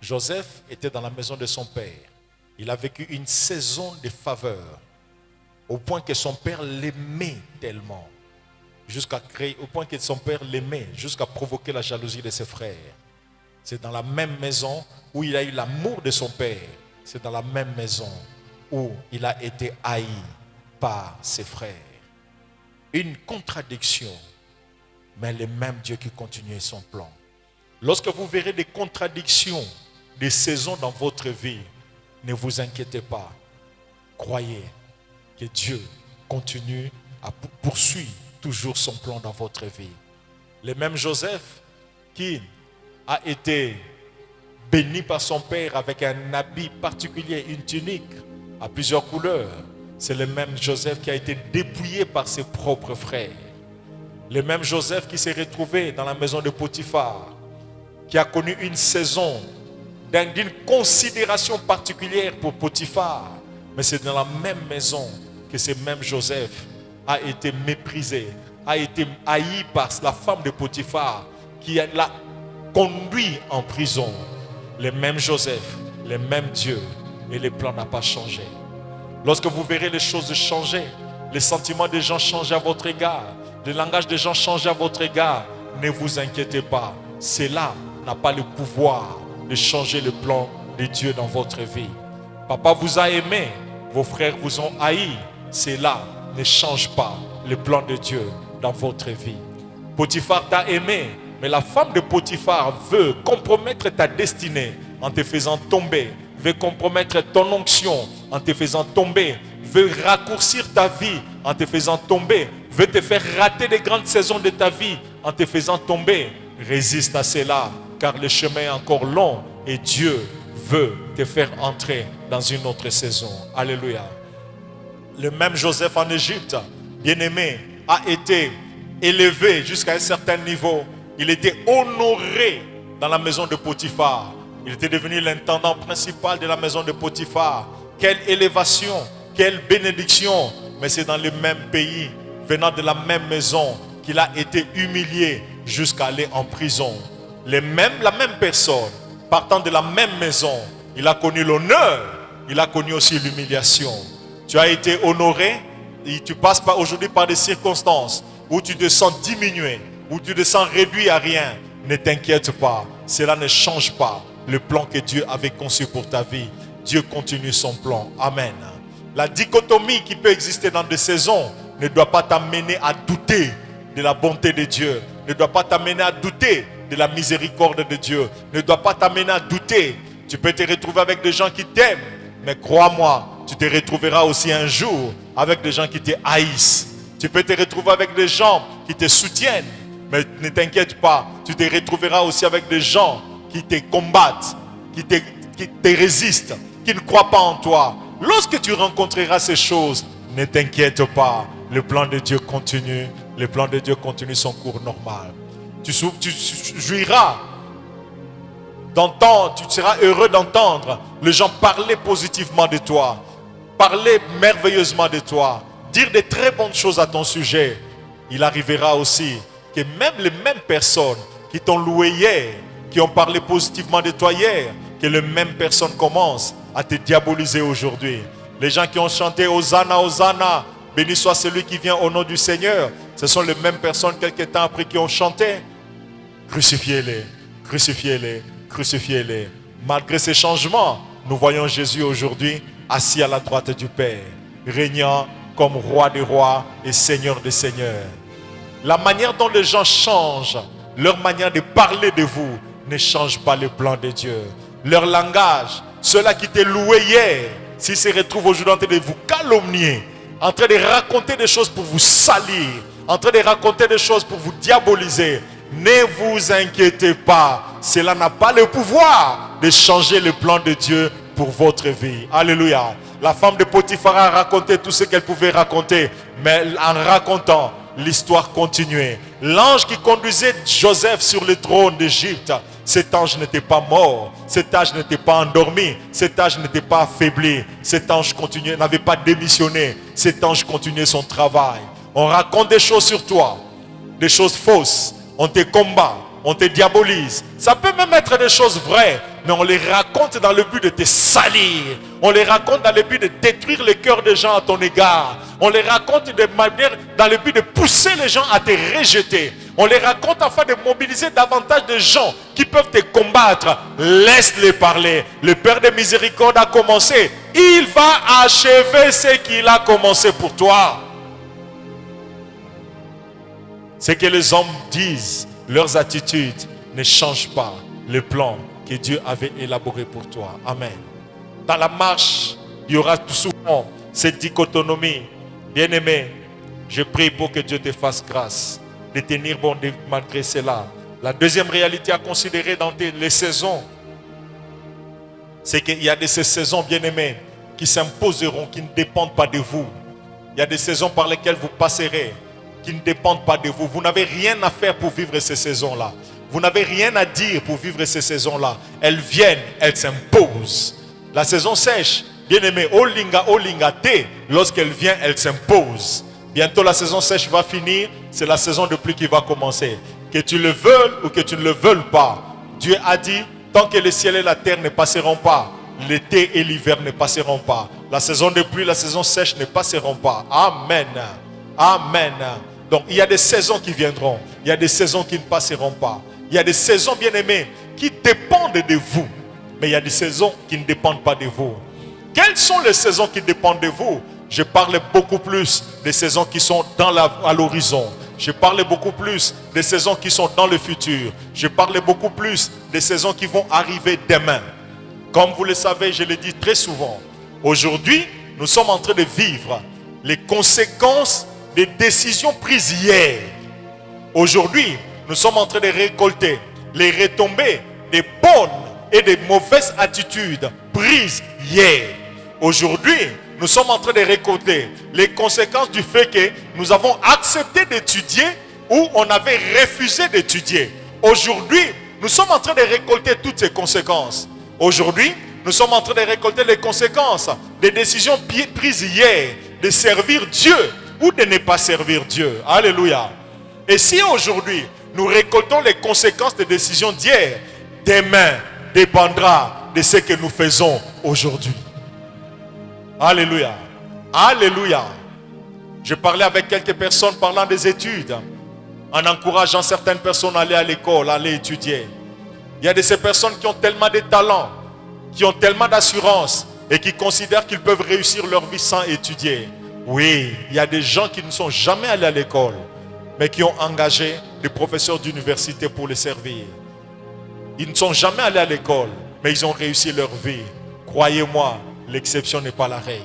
Joseph était dans la maison de son père. Il a vécu une saison de faveur, au point que son père l'aimait tellement, au point que son père l'aimait, jusqu'à provoquer la jalousie de ses frères. C'est dans la même maison où il a eu l'amour de son père. C'est dans la même maison où il a été haï par ses frères. Une contradiction, mais le même Dieu qui continue son plan. Lorsque vous verrez des contradictions, des saisons dans votre vie, ne vous inquiétez pas. Croyez que Dieu continue à poursuivre toujours son plan dans votre vie. Le même Joseph qui a été béni par son père avec un habit particulier, une tunique à plusieurs couleurs. C'est le même Joseph qui a été dépouillé par ses propres frères. Le même Joseph qui s'est retrouvé dans la maison de Potiphar, qui a connu une saison d'une considération particulière pour Potiphar. Mais c'est dans la même maison que ce même Joseph a été méprisé, a été haï par la femme de Potiphar, qui l'a conduit en prison. Le même Joseph, le même Dieu, et le plan n'a pas changé. Lorsque vous verrez les choses changer, les sentiments des gens changer à votre égard, le langage des gens changer à votre égard, ne vous inquiétez pas. Cela n'a pas le pouvoir de changer le plan de Dieu dans votre vie. Papa vous a aimé, vos frères vous ont haï. Cela ne change pas le plan de Dieu dans votre vie. Potiphar t'a aimé, mais la femme de Potiphar veut compromettre ta destinée en te faisant tomber, veut compromettre ton onction en te faisant tomber, veut raccourcir ta vie en te faisant tomber, veut te faire rater des grandes saisons de ta vie en te faisant tomber. Résiste à cela, car le chemin est encore long et Dieu veut te faire entrer dans une autre saison. Alléluia. Le même Joseph en Égypte, bien-aimé, a été élevé jusqu'à un certain niveau. Il était honoré dans la maison de Potiphar. Il était devenu l'intendant principal de la maison de Potiphar. Quelle élévation, quelle bénédiction. Mais c'est dans le même pays, venant de la même maison, qu'il a été humilié jusqu'à aller en prison. La même personne, partant de la même maison, il a connu l'honneur, il a connu aussi l'humiliation. Tu as été honoré et tu passes aujourd'hui par des circonstances où tu te sens diminué, où tu te sens réduit à rien. Ne t'inquiète pas, cela ne change pas le plan que Dieu avait conçu pour ta vie. Dieu continue son plan. Amen. La dichotomie qui peut exister dans des saisons ne doit pas t'amener à douter de la bonté de Dieu, ne doit pas t'amener à douter de la miséricorde de Dieu, ne doit pas t'amener à douter. Tu peux te retrouver avec des gens qui t'aiment, mais crois-moi, tu te retrouveras aussi un jour avec des gens qui te haïssent. Tu peux te retrouver avec des gens qui te soutiennent, mais ne t'inquiète pas, tu te retrouveras aussi avec des gens qui te combattent, qui te résistent, qui ne croient pas en toi. Lorsque tu rencontreras ces choses, ne t'inquiète pas, le plan de Dieu continue, le plan de Dieu continue son cours normal. Tu jouiras d'entendre, tu seras heureux d'entendre les gens parler positivement de toi, parler merveilleusement de toi, dire de très bonnes choses à ton sujet. Il arrivera aussi que même les mêmes personnes qui t'ont loué hier, qui ont parlé positivement de toi hier, que les mêmes personnes commencent à te diaboliser aujourd'hui. Les gens qui ont chanté Hosanna, Hosanna, béni soit celui qui vient au nom du Seigneur, ce sont les mêmes personnes quelques temps après qui ont chanté crucifiez-les, crucifiez-les, crucifiez-les. Malgré ces changements, nous voyons Jésus aujourd'hui assis à la droite du Père, régnant comme roi des rois et seigneur des seigneurs. La manière dont les gens changent, leur manière de parler de vous ne change pas le plan de Dieu. Leur langage, ceux-là qui t'ont loué hier, s'ils se retrouvent aujourd'hui en train de vous calomnier, en train de raconter des choses pour vous salir, en train de raconter des choses pour vous diaboliser, ne vous inquiétez pas. Cela n'a pas le pouvoir de changer le plan de Dieu pour votre vie. Alléluia. La femme de Potiphar a raconté tout ce qu'elle pouvait raconter, mais en racontant, l'histoire continuait. L'ange qui conduisait Joseph sur le trône d'Égypte, cet ange n'était pas mort, cet ange n'était pas endormi, cet ange n'était pas affaibli, cet ange continuait, n'avait pas démissionné, cet ange continuait son travail. On raconte des choses sur toi, des choses fausses, on te combat, on te diabolise. Ça peut même être des choses vraies, mais on les raconte dans le but de te salir. On les raconte dans le but de détruire le cœur des gens à ton égard. On les raconte de manière dans le but de pousser les gens à te rejeter. On les raconte afin de mobiliser davantage de gens qui peuvent te combattre. Laisse-les parler. Le Père de miséricorde a commencé. Il va achever ce qu'il a commencé pour toi. Ce que les hommes disent, leurs attitudes ne changent pas le plan que Dieu avait élaboré pour toi. Amen. Dans la marche, il y aura souvent cette dichotomie. Bien-aimé, je prie pour que Dieu te fasse grâce de tenir bon malgré cela. La deuxième réalité à considérer dans les saisons, c'est qu'il y a de ces saisons, bien-aimés, qui s'imposeront, qui ne dépendent pas de vous. Il y a des saisons par lesquelles vous passerez, qui ne dépendent pas de vous. Vous n'avez rien à faire pour vivre ces saisons-là. Vous n'avez rien à dire pour vivre ces saisons-là. Elles viennent, elles s'imposent. La saison sèche, bien-aimé, Olinga T, lorsqu'elle vient, elle s'impose. Bientôt la saison sèche va finir, c'est la saison de pluie qui va commencer. Que tu le veuilles ou que tu ne le veuilles pas, Dieu a dit, tant que le ciel et la terre ne passeront pas, l'été et l'hiver ne passeront pas. La saison de pluie, la saison sèche ne passeront pas. Amen. Amen. Donc il y a des saisons qui viendront, il y a des saisons qui ne passeront pas. Il y a des saisons, bien-aimés, qui dépendent de vous, mais il y a des saisons qui ne dépendent pas de vous. Quelles sont les saisons qui dépendent de vous? Je parle beaucoup plus des saisons qui sont à l'horizon. Je parle beaucoup plus des saisons qui sont dans le futur. Je parle beaucoup plus des saisons qui vont arriver demain. Comme vous le savez, je le dis très souvent. Aujourd'hui, nous sommes en train de vivre les conséquences des décisions prises hier. Aujourd'hui, nous sommes en train de récolter les retombées des bonnes et des mauvaises attitudes prises hier. Aujourd'hui, nous sommes en train de récolter les conséquences du fait que nous avons accepté d'étudier ou on avait refusé d'étudier. Aujourd'hui, nous sommes en train de récolter toutes ces conséquences. Aujourd'hui, nous sommes en train de récolter les conséquences des décisions prises hier, de servir Dieu ou de ne pas servir Dieu. Alléluia. Et si aujourd'hui, nous récoltons les conséquences des décisions d'hier, demain dépendra de ce que nous faisons aujourd'hui. Alléluia. Alléluia. Je parlais avec quelques personnes parlant des études, en encourageant certaines personnes à aller à l'école, à aller étudier. Il y a de ces personnes qui ont tellement de talent, qui ont tellement d'assurance et qui considèrent qu'ils peuvent réussir leur vie sans étudier. Oui, il y a des gens qui ne sont jamais allés à l'école, mais qui ont engagé des professeurs d'université pour les servir. Ils ne sont jamais allés à l'école, mais ils ont réussi leur vie. Croyez-moi, l'exception n'est pas la règle.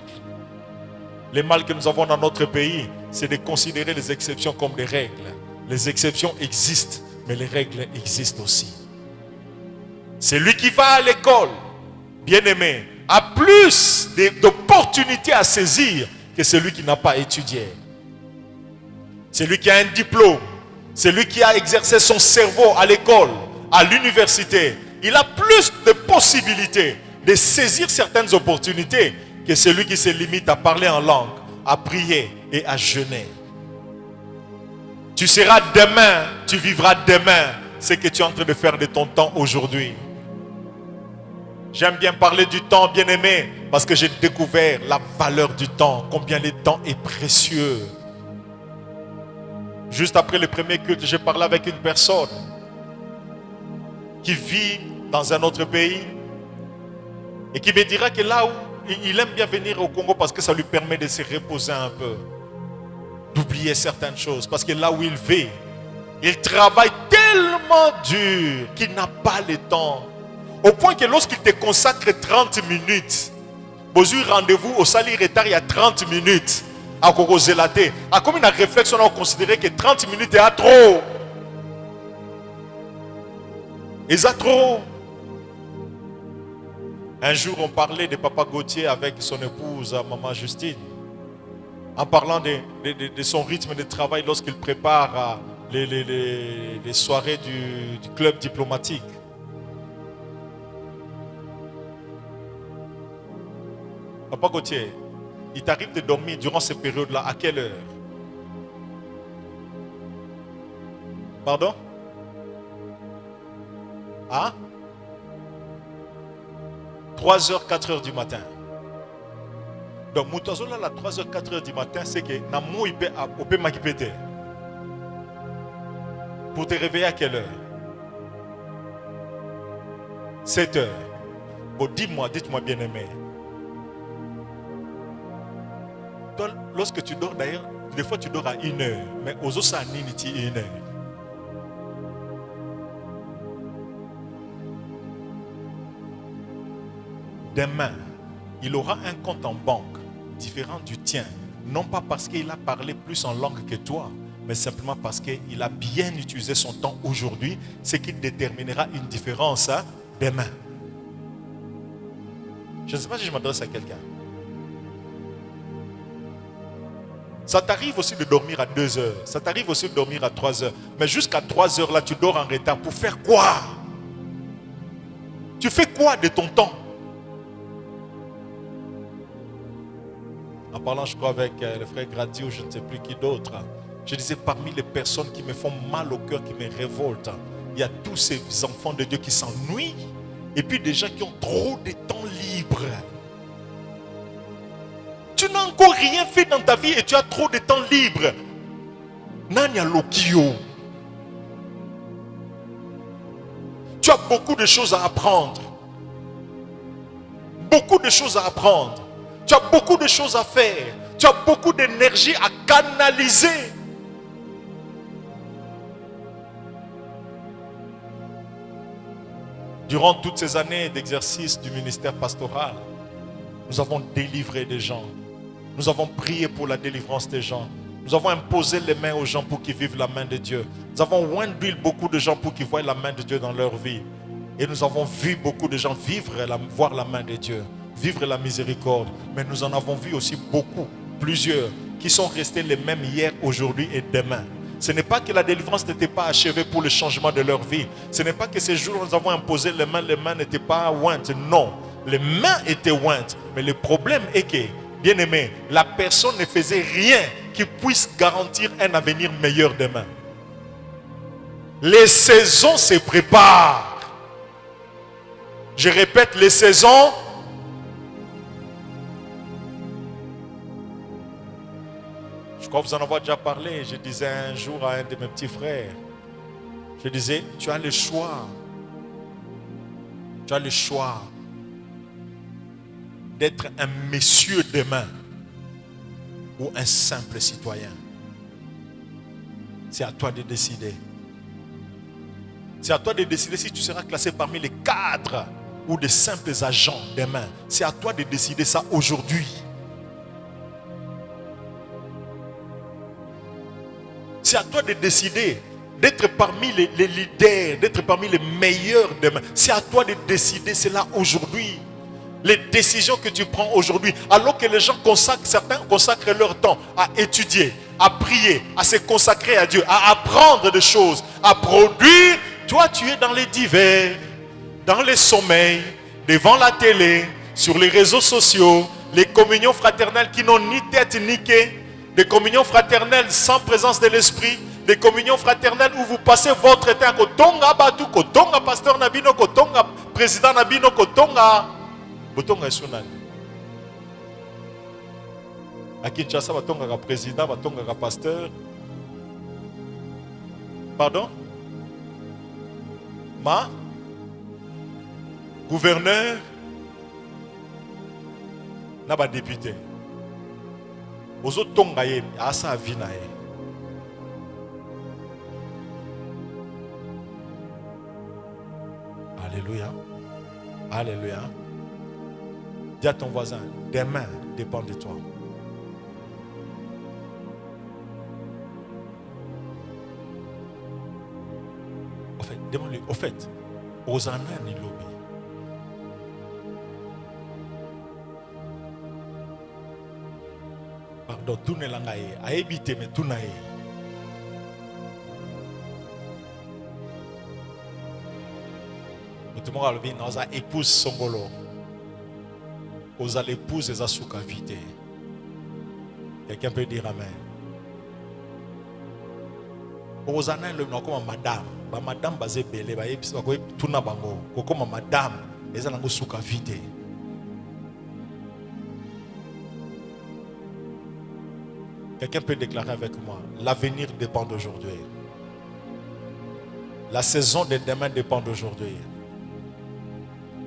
Les mal que nous avons dans notre pays, c'est de considérer les exceptions comme des règles. Les exceptions existent, mais les règles existent aussi. Celui qui va à l'école, bien-aimé, a plus d'opportunités à saisir que celui qui n'a pas étudié. Celui qui a un diplôme, celui qui a exercé son cerveau à l'école, à l'université, il a plus de possibilités de saisir certaines opportunités que celui qui se limite à parler en langue, à prier et à jeûner. Tu seras demain, tu vivras demain ce que tu es en train de faire de ton temps aujourd'hui. J'aime bien parler du temps, bien-aimé, parce que j'ai découvert la valeur du temps, combien le temps est précieux. Juste après le premier culte, j'ai parlé avec une personne qui vit dans un autre pays et qui me dira que là où il aime bien venir au Congo parce que ça lui permet de se reposer un peu, d'oublier certaines choses, parce que là où il vit, il travaille tellement dur qu'il n'a pas le temps. Au point que lorsqu'il te consacre 30 minutes, besoin rendez-vous au salir retard il y a 30 minutes, à Koko Zelate, à comme une réflexion, on a considéré que 30 minutes est à trop. Et ça trop. Un jour, on parlait de Papa Gauthier avec son épouse, Maman Justine, en parlant de son rythme de travail lorsqu'il prépare les soirées du club diplomatique. Papa Gauthier, il t'arrive de dormir durant ces périodes-là à quelle heure? Pardon? Hein? 3h, 4h du matin. Donc, Moutazola, à 3h, 4h du matin, c'est que Namou, il peut m'acquitter. Pour te réveiller à quelle heure? 7h. Bon, dites-moi bien aimé. Donc, lorsque tu dors d'ailleurs, des fois tu dors à 1h, mais aux autres, ça n'y 1h. Demain, il aura un compte en banque différent du tien. Non pas parce qu'il a parlé plus en langue que toi, mais simplement parce qu'il a bien utilisé son temps aujourd'hui, ce qui déterminera une différence demain. Je ne sais pas si je m'adresse à quelqu'un. Ça t'arrive aussi de dormir à 2 heures. Ça t'arrive aussi de dormir à 3 heures. Mais jusqu'à 3 heures là, tu dors en retard. Pour faire quoi? Tu fais quoi de ton temps? En parlant, je crois, avec le frère Grady ou je ne sais plus qui d'autre, je disais, parmi les personnes qui me font mal au cœur, qui me révoltent, il y a tous ces enfants de Dieu qui s'ennuient et puis des gens qui ont trop de temps libre. Tu n'as encore rien fait dans ta vie et tu as trop de temps libre. Nanya Lokio. Tu as beaucoup de choses à apprendre. Beaucoup de choses à apprendre. Tu as beaucoup de choses à faire. Tu as beaucoup d'énergie à canaliser. Durant toutes ces années d'exercice du ministère pastoral, nous avons délivré des gens. Nous avons prié pour la délivrance des gens. Nous avons imposé les mains aux gens pour qu'ils vivent la main de Dieu. Nous avons oint d'huile beaucoup de gens pour qu'ils voient la main de Dieu dans leur vie. Et nous avons vu beaucoup de gens voir la main de Dieu, vivre la miséricorde. Mais nous en avons vu aussi beaucoup, plusieurs, qui sont restés les mêmes hier, aujourd'hui et demain. Ce n'est pas que la délivrance n'était pas achevée pour le changement de leur vie. Ce n'est pas que ces jours où nous avons imposé les mains n'étaient pas ointes. Non, les mains étaient ointes. Mais le problème est que, bien aimé, la personne ne faisait rien qui puisse garantir un avenir meilleur demain. Les saisons se préparent. Je répète, les saisons. Je crois vous en avoir déjà parlé. Je disais un jour à un de mes petits frères, je disais, tu as le choix. Tu as le choix d'être un monsieur demain ou un simple citoyen. C'est à toi de décider. C'est à toi de décider si tu seras classé parmi les cadres ou des simples agents demain. C'est à toi de décider ça aujourd'hui. C'est à toi de décider d'être parmi les leaders, d'être parmi les meilleurs demain. C'est à toi de décider cela aujourd'hui. Les décisions que tu prends aujourd'hui, alors que les gens certains consacrent leur temps à étudier, à prier, à se consacrer à Dieu, à apprendre des choses, à produire. Toi, tu es dans les divers, dans les sommeils, devant la télé, sur les réseaux sociaux, les communions fraternelles qui n'ont ni tête ni quai, des communions fraternelles sans présence de l'esprit, des communions fraternelles où vous passez votre temps, kotonga batu, kotonga pasteur nabino, kotonga président nabino, kotonga botonga esunani. À Kinshasa, batonga président, batonga pasteur. Pardon? Gouverneur, n'a député. Ozo tonga ye, asa avina ye. Alléluia. Alléluia. Dis à ton voisin, demain dépend de toi. Au fait, demande-lui, au fait, Osana ni lobi. Pardon, tout n'est langaye. A éviter, mais tout n'a pas. Tout le monde a levé, nous avons épouse Songolo. Nous avons l'épouse et Zasuka vite. Quelqu'un peut dire amen. Osana le nom comme madame. Madame basée belé, tout n'a pas comme madame. Les gens ont souka vite. Quelqu'un peut déclarer avec moi, l'avenir dépend d'aujourd'hui. La saison de demain dépend d'aujourd'hui.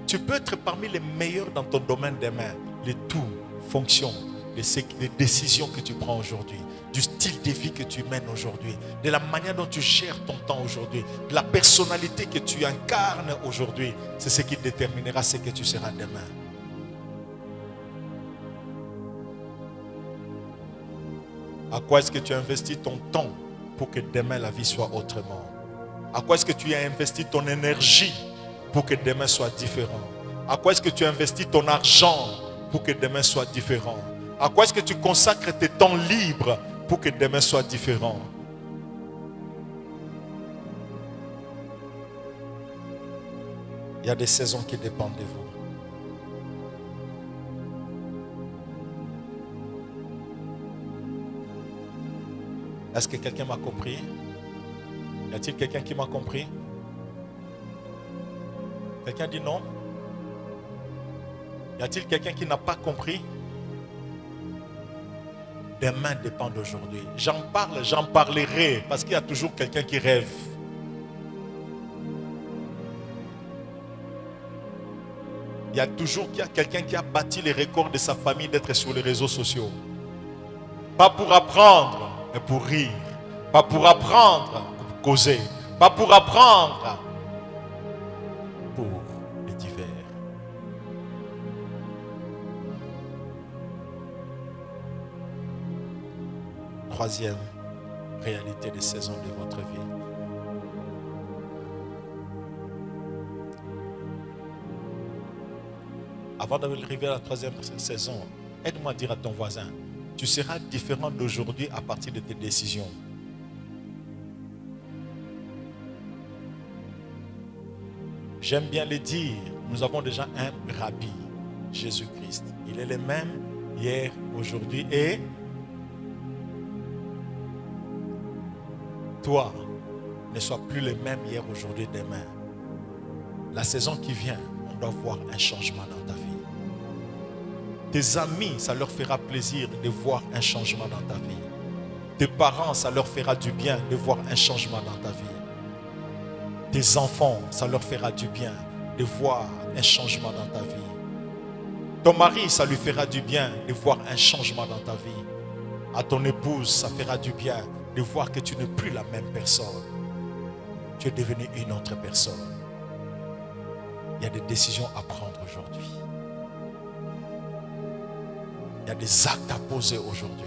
Tu peux être parmi les meilleurs dans ton domaine demain. Les tout fonctions des décisions que tu prends aujourd'hui, du style de vie que tu mènes aujourd'hui, de la manière dont tu gères ton temps aujourd'hui, de la personnalité que tu incarnes aujourd'hui. C'est ce qui déterminera ce que tu seras demain. À quoi est-ce que tu investis ton temps pour que demain la vie soit autrement? À quoi est-ce que tu as investi ton énergie pour que demain soit différent? À quoi est-ce que tu investis ton argent pour que demain soit différent? À quoi est-ce que tu consacres tes temps libres pour que demain soit différent? Il y a des saisons qui dépendent de vous. Est-ce que quelqu'un m'a compris? Y a-t-il quelqu'un qui m'a compris? Quelqu'un dit non? Y a-t-il quelqu'un qui n'a pas compris? Demain dépend d'aujourd'hui. J'en parle, j'en parlerai, parce qu'il y a toujours quelqu'un qui rêve. Il y a toujours quelqu'un qui a bâti les records de sa famille d'être sur les réseaux sociaux. Pas pour apprendre, mais pour rire. Pas pour apprendre, pour causer. Pas pour apprendre, pour les divers. Troisième réalité des saisons de votre vie. Avant d'arriver à la troisième saison, aide-moi à dire à ton voisin, tu seras différent d'aujourd'hui à partir de tes décisions. J'aime bien le dire, nous avons déjà un rabbi, Jésus-Christ. Il est le même hier, aujourd'hui et toi, ne sois plus le même hier, aujourd'hui, demain. La saison qui vient, on doit voir un changement dans ta vie. Tes amis, ça leur fera plaisir de voir un changement dans ta vie. Tes parents, ça leur fera du bien de voir un changement dans ta vie. Tes enfants, ça leur fera du bien de voir un changement dans ta vie. Ton mari, ça lui fera du bien de voir un changement dans ta vie. À ton épouse, ça fera du bien de voir que tu n'es plus la même personne. Tu es devenu une autre personne. Il y a des décisions à prendre aujourd'hui. Il y a des actes à poser aujourd'hui.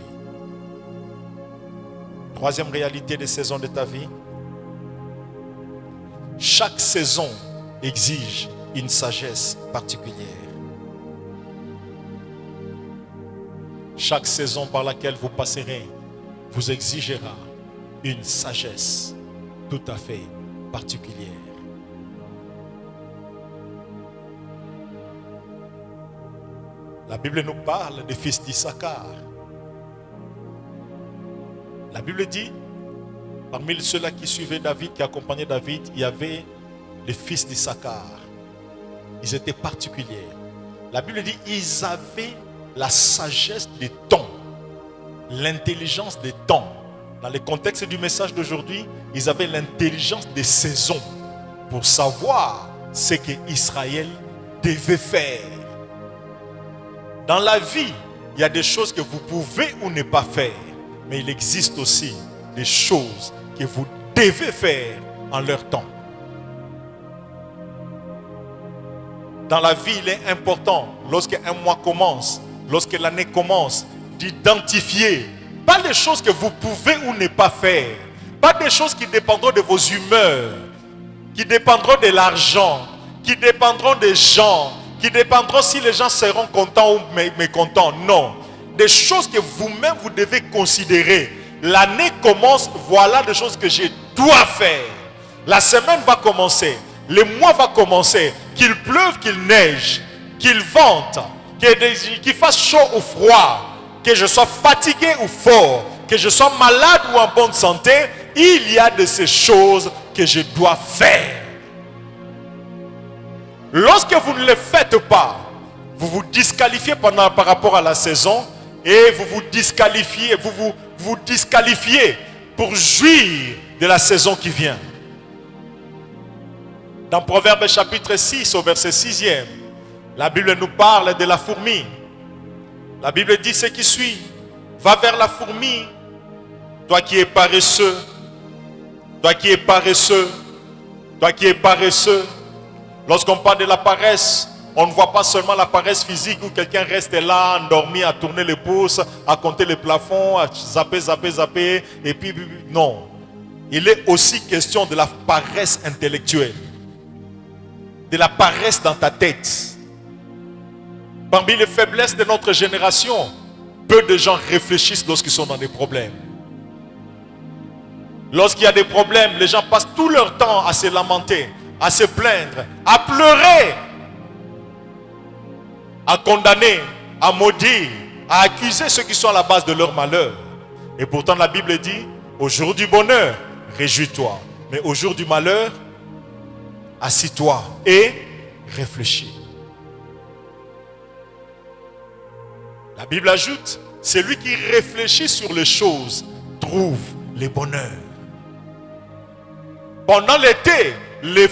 Troisième réalité des saisons de ta vie. Chaque saison exige une sagesse particulière. Chaque saison par laquelle vous passerez vous exigera une sagesse tout à fait particulière. La Bible nous parle des fils d'Issachar. La Bible dit, parmi ceux-là qui suivaient David, qui accompagnaient David, il y avait les fils d'Issachar. Ils étaient particuliers. La Bible dit, ils avaient la sagesse des temps, l'intelligence des temps. Dans le contexte du message d'aujourd'hui, ils avaient l'intelligence des saisons pour savoir ce qu'Israël devait faire. Dans la vie, il y a des choses que vous pouvez ou ne pas faire, mais il existe aussi des choses que vous devez faire en leur temps. Dans la vie, il est important, lorsqu'un mois commence, lorsque l'année commence, d'identifier, pas des choses que vous pouvez ou ne pas faire, pas des choses qui dépendront de vos humeurs, qui dépendront de l'argent, qui dépendront des gens, qui dépendront si les gens seront contents ou mécontents. Non, des choses que vous-même vous devez considérer. L'année commence, voilà des choses que je dois faire. La semaine va commencer, le mois va commencer, qu'il pleuve, qu'il neige, qu'il vente, qu'il fasse chaud ou froid, que je sois fatigué ou fort, que je sois malade ou en bonne santé, il y a de ces choses que je dois faire. Lorsque vous ne les faites pas, vous vous disqualifiez par rapport à la saison et vous vous disqualifiez pour jouir de la saison qui vient. Dans Proverbe chapitre 6 au verset 6e, la Bible nous parle de la fourmi. La Bible dit ce qui suit: va vers la fourmi, toi qui es paresseux, toi qui es paresseux, toi qui es paresseux. Lorsqu'on parle de la paresse, on ne voit pas seulement la paresse physique où quelqu'un reste là, endormi, à tourner les pouces, à compter les plafonds, à zapper, et puis non. Il est aussi question de la paresse intellectuelle, de la paresse dans ta tête. Parmi les faiblesses de notre génération, peu de gens réfléchissent lorsqu'ils sont dans des problèmes. Lorsqu'il y a des problèmes, les gens passent tout leur temps à se lamenter, à se plaindre, à pleurer, à condamner, à maudire, à accuser ceux qui sont à la base de leur malheur. Et pourtant la Bible dit, au jour du bonheur, réjouis-toi. Mais au jour du malheur, assis-toi et réfléchis. La Bible ajoute, celui qui réfléchit sur les choses trouve le bonheur. Pendant l'été,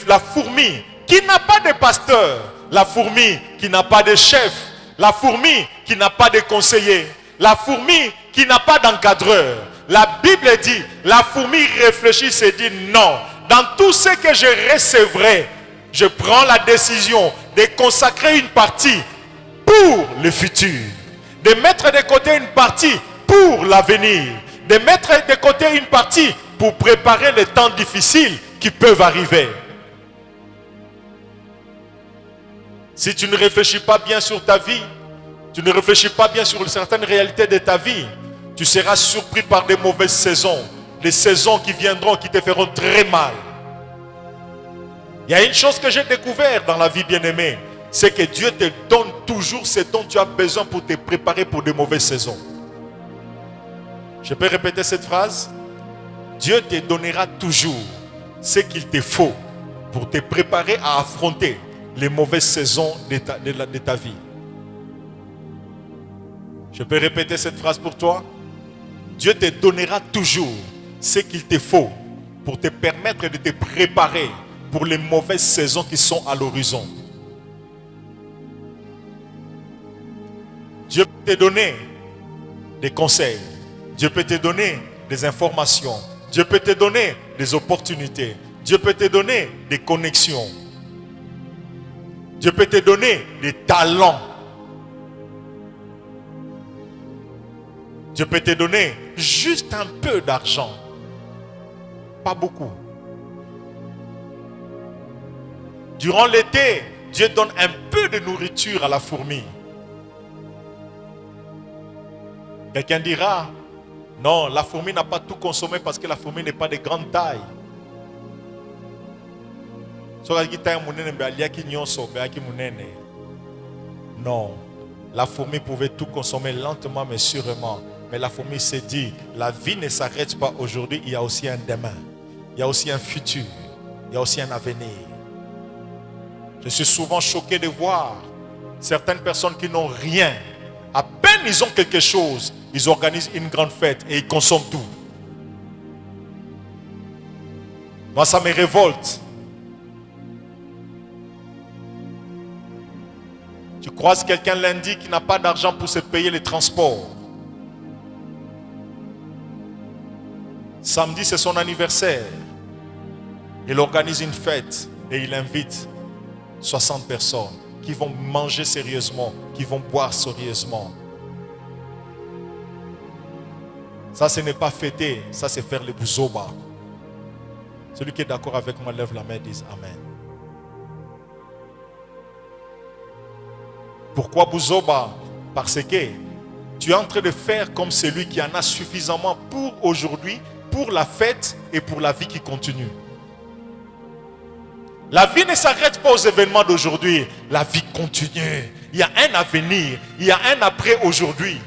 la fourmi qui n'a pas de pasteur, la fourmi qui n'a pas de chef, la fourmi qui n'a pas de conseiller, la fourmi qui n'a pas d'encadreur. La Bible dit, la fourmi réfléchit et dit non, dans tout ce que je recevrai, je prends la décision de consacrer une partie pour le futur, de mettre de côté une partie pour l'avenir, de mettre de côté une partie pour préparer les temps difficiles qui peuvent arriver. Si tu ne réfléchis pas bien sur ta vie, tu ne réfléchis pas bien sur certaines réalités de ta vie, tu seras surpris par des mauvaises saisons, des saisons qui viendront, qui te feront très mal. Il y a une chose que j'ai découvert dans la vie, bien-aimée, c'est que Dieu te donne toujours ce dont tu as besoin pour te préparer pour de mauvaises saisons. Je peux répéter cette phrase? Dieu te donnera toujours ce qu'il te faut pour te préparer à affronter les mauvaises saisons de ta vie. Je peux répéter cette phrase pour toi? Dieu te donnera toujours ce qu'il te faut pour te permettre de te préparer pour les mauvaises saisons qui sont à l'horizon. Dieu peut te donner des conseils. Dieu peut te donner des informations. Dieu peut te donner des opportunités. Dieu peut te donner des connexions. Dieu peut te donner des talents. Dieu peut te donner juste un peu d'argent. Pas beaucoup. Durant l'été, Dieu donne un peu de nourriture à la fourmi. Quelqu'un dira, non, la fourmi n'a pas tout consommé parce que la fourmi n'est pas de grande taille. Non, la fourmi pouvait tout consommer lentement mais sûrement. Mais la fourmi s'est dit, la vie ne s'arrête pas aujourd'hui, il y a aussi un demain. Il y a aussi un futur. Il y a aussi un avenir. Je suis souvent choqué de voir certaines personnes qui n'ont rien. À peine ils ont quelque chose, ils organisent une grande fête et ils consomment tout. Moi, ça me révolte. Tu croises quelqu'un lundi qui n'a pas d'argent pour se payer les transports. Samedi, c'est son anniversaire. Il organise une fête et il invite 60 personnes qui vont manger sérieusement, qui vont boire sérieusement. Ça, ce n'est pas fêter, ça c'est faire le bouzoba. Celui qui est d'accord avec moi, lève la main et dise Amen. Pourquoi bouzoba? Parce que tu es en train de faire comme celui qui en a suffisamment pour aujourd'hui, pour la fête et pour la vie qui continue. La vie ne s'arrête pas aux événements d'aujourd'hui. La vie continue. Il y a un avenir. Il y a un après aujourd'hui.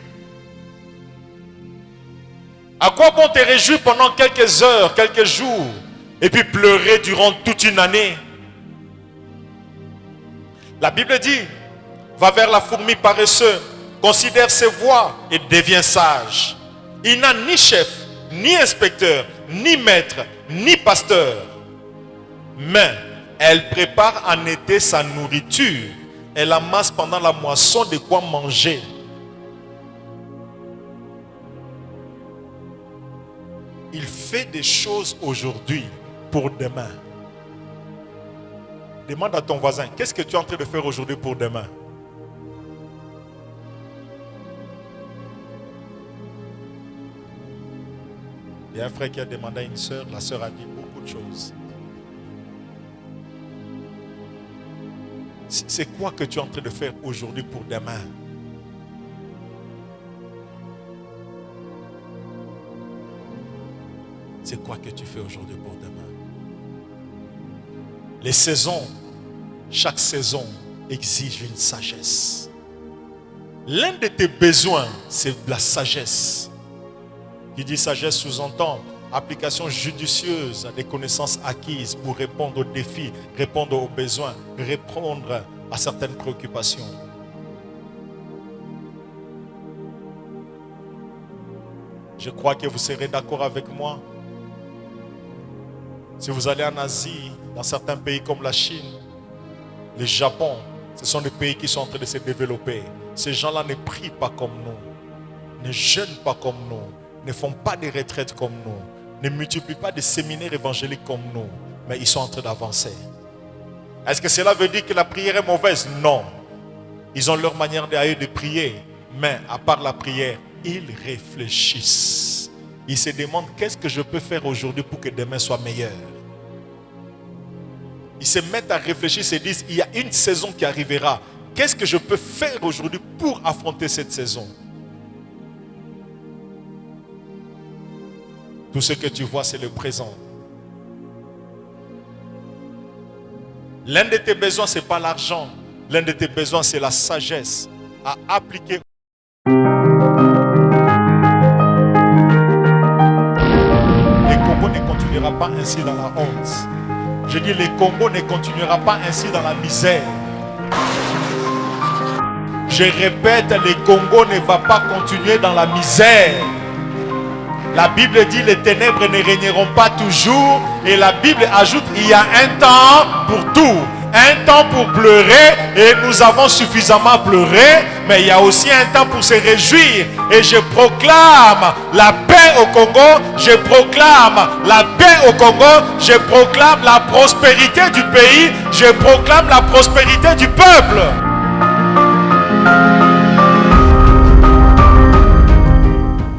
À quoi bon te réjouir pendant quelques heures, quelques jours, et puis pleurer durant toute une année? La Bible dit, va vers la fourmi paresseuse, considère ses voies et devient sage. Il n'a ni chef, ni inspecteur, ni maître, ni pasteur. Mais elle prépare en été sa nourriture. Elle amasse pendant la moisson de quoi manger. Il fait des choses aujourd'hui pour demain. Demande à ton voisin, qu'est-ce que tu es en train de faire aujourd'hui pour demain? Il y a un frère qui a demandé à une sœur, la sœur a dit beaucoup de choses. C'est quoi que tu es en train de faire aujourd'hui pour demain? C'est quoi que tu fais aujourd'hui pour demain? Les saisons, chaque saison exige une sagesse. L'un de tes besoins, c'est la sagesse. Qui dit sagesse sous-entend application judicieuse à des connaissances acquises pour répondre aux défis, répondre aux besoins, répondre à certaines préoccupations. Je crois que vous serez d'accord avec moi. Si vous allez en Asie, dans certains pays comme la Chine, le Japon, ce sont des pays qui sont en train de se développer. Ces gens-là ne prient pas comme nous, ne jeûnent pas comme nous, ne font pas de retraites comme nous, ne multiplient pas de séminaires évangéliques comme nous, mais ils sont en train d'avancer. Est-ce que cela veut dire que la prière est mauvaise? Non. Ils ont leur manière de prier, mais à part la prière, ils réfléchissent. Ils se demandent qu'est-ce que je peux faire aujourd'hui pour que demain soit meilleur. Ils se mettent à réfléchir, se disent, il y a une saison qui arrivera. Qu'est-ce que je peux faire aujourd'hui pour affronter cette saison? Tout ce que tu vois, c'est le présent. L'un de tes besoins, ce n'est pas l'argent. L'un de tes besoins, c'est la sagesse à appliquer. Le Congo ne continuera pas ainsi dans la honte. Je dis, le Congo ne continuera pas ainsi dans la misère. Je répète, le Congo ne va pas continuer dans la misère. La Bible dit les ténèbres ne régneront pas toujours. Et la Bible ajoute il y a un temps pour tout Un temps pour pleurer, et nous avons suffisamment pleuré, mais il y a aussi un temps pour se réjouir. Et je proclame la paix au Congo, je proclame la paix au Congo, je proclame la prospérité du pays, je proclame la prospérité du peuple.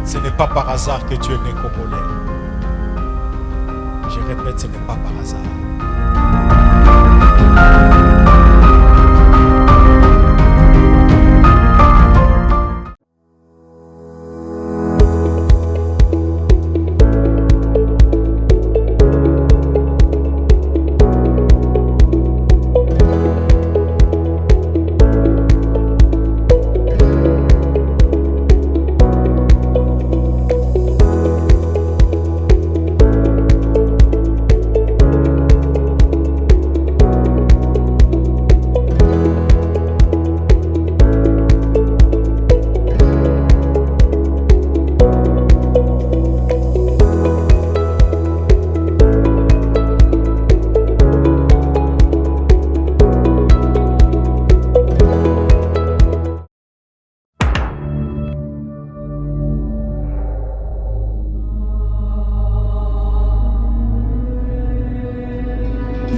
Ce n'est pas par hasard que tu es né congolais. Je répète, ce n'est pas par hasard.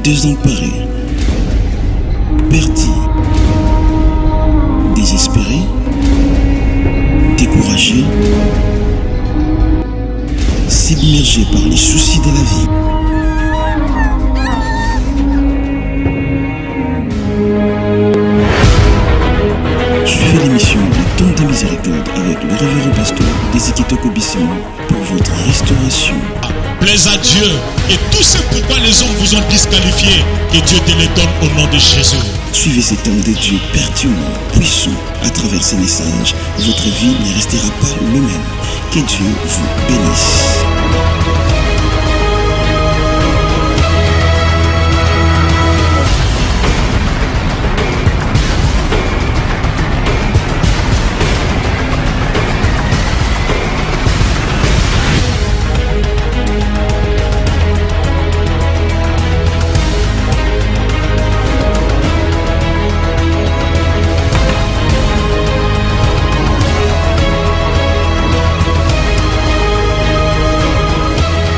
Désemparé, perdu, désespéré, découragé, submergé par les soucis de la vie. Suivez l'émission Le Temps de Miséricorde avec le révérend pasteur Desikitoko Bisson pour votre restauration. Plaise à Dieu. Et tout ce pourquoi les hommes vous ont disqualifié, que Dieu te les donne au nom de Jésus. Suivez cet homme de Dieu pertinent, puissant. À travers ces messages, votre vie ne restera pas le même. Que Dieu vous bénisse.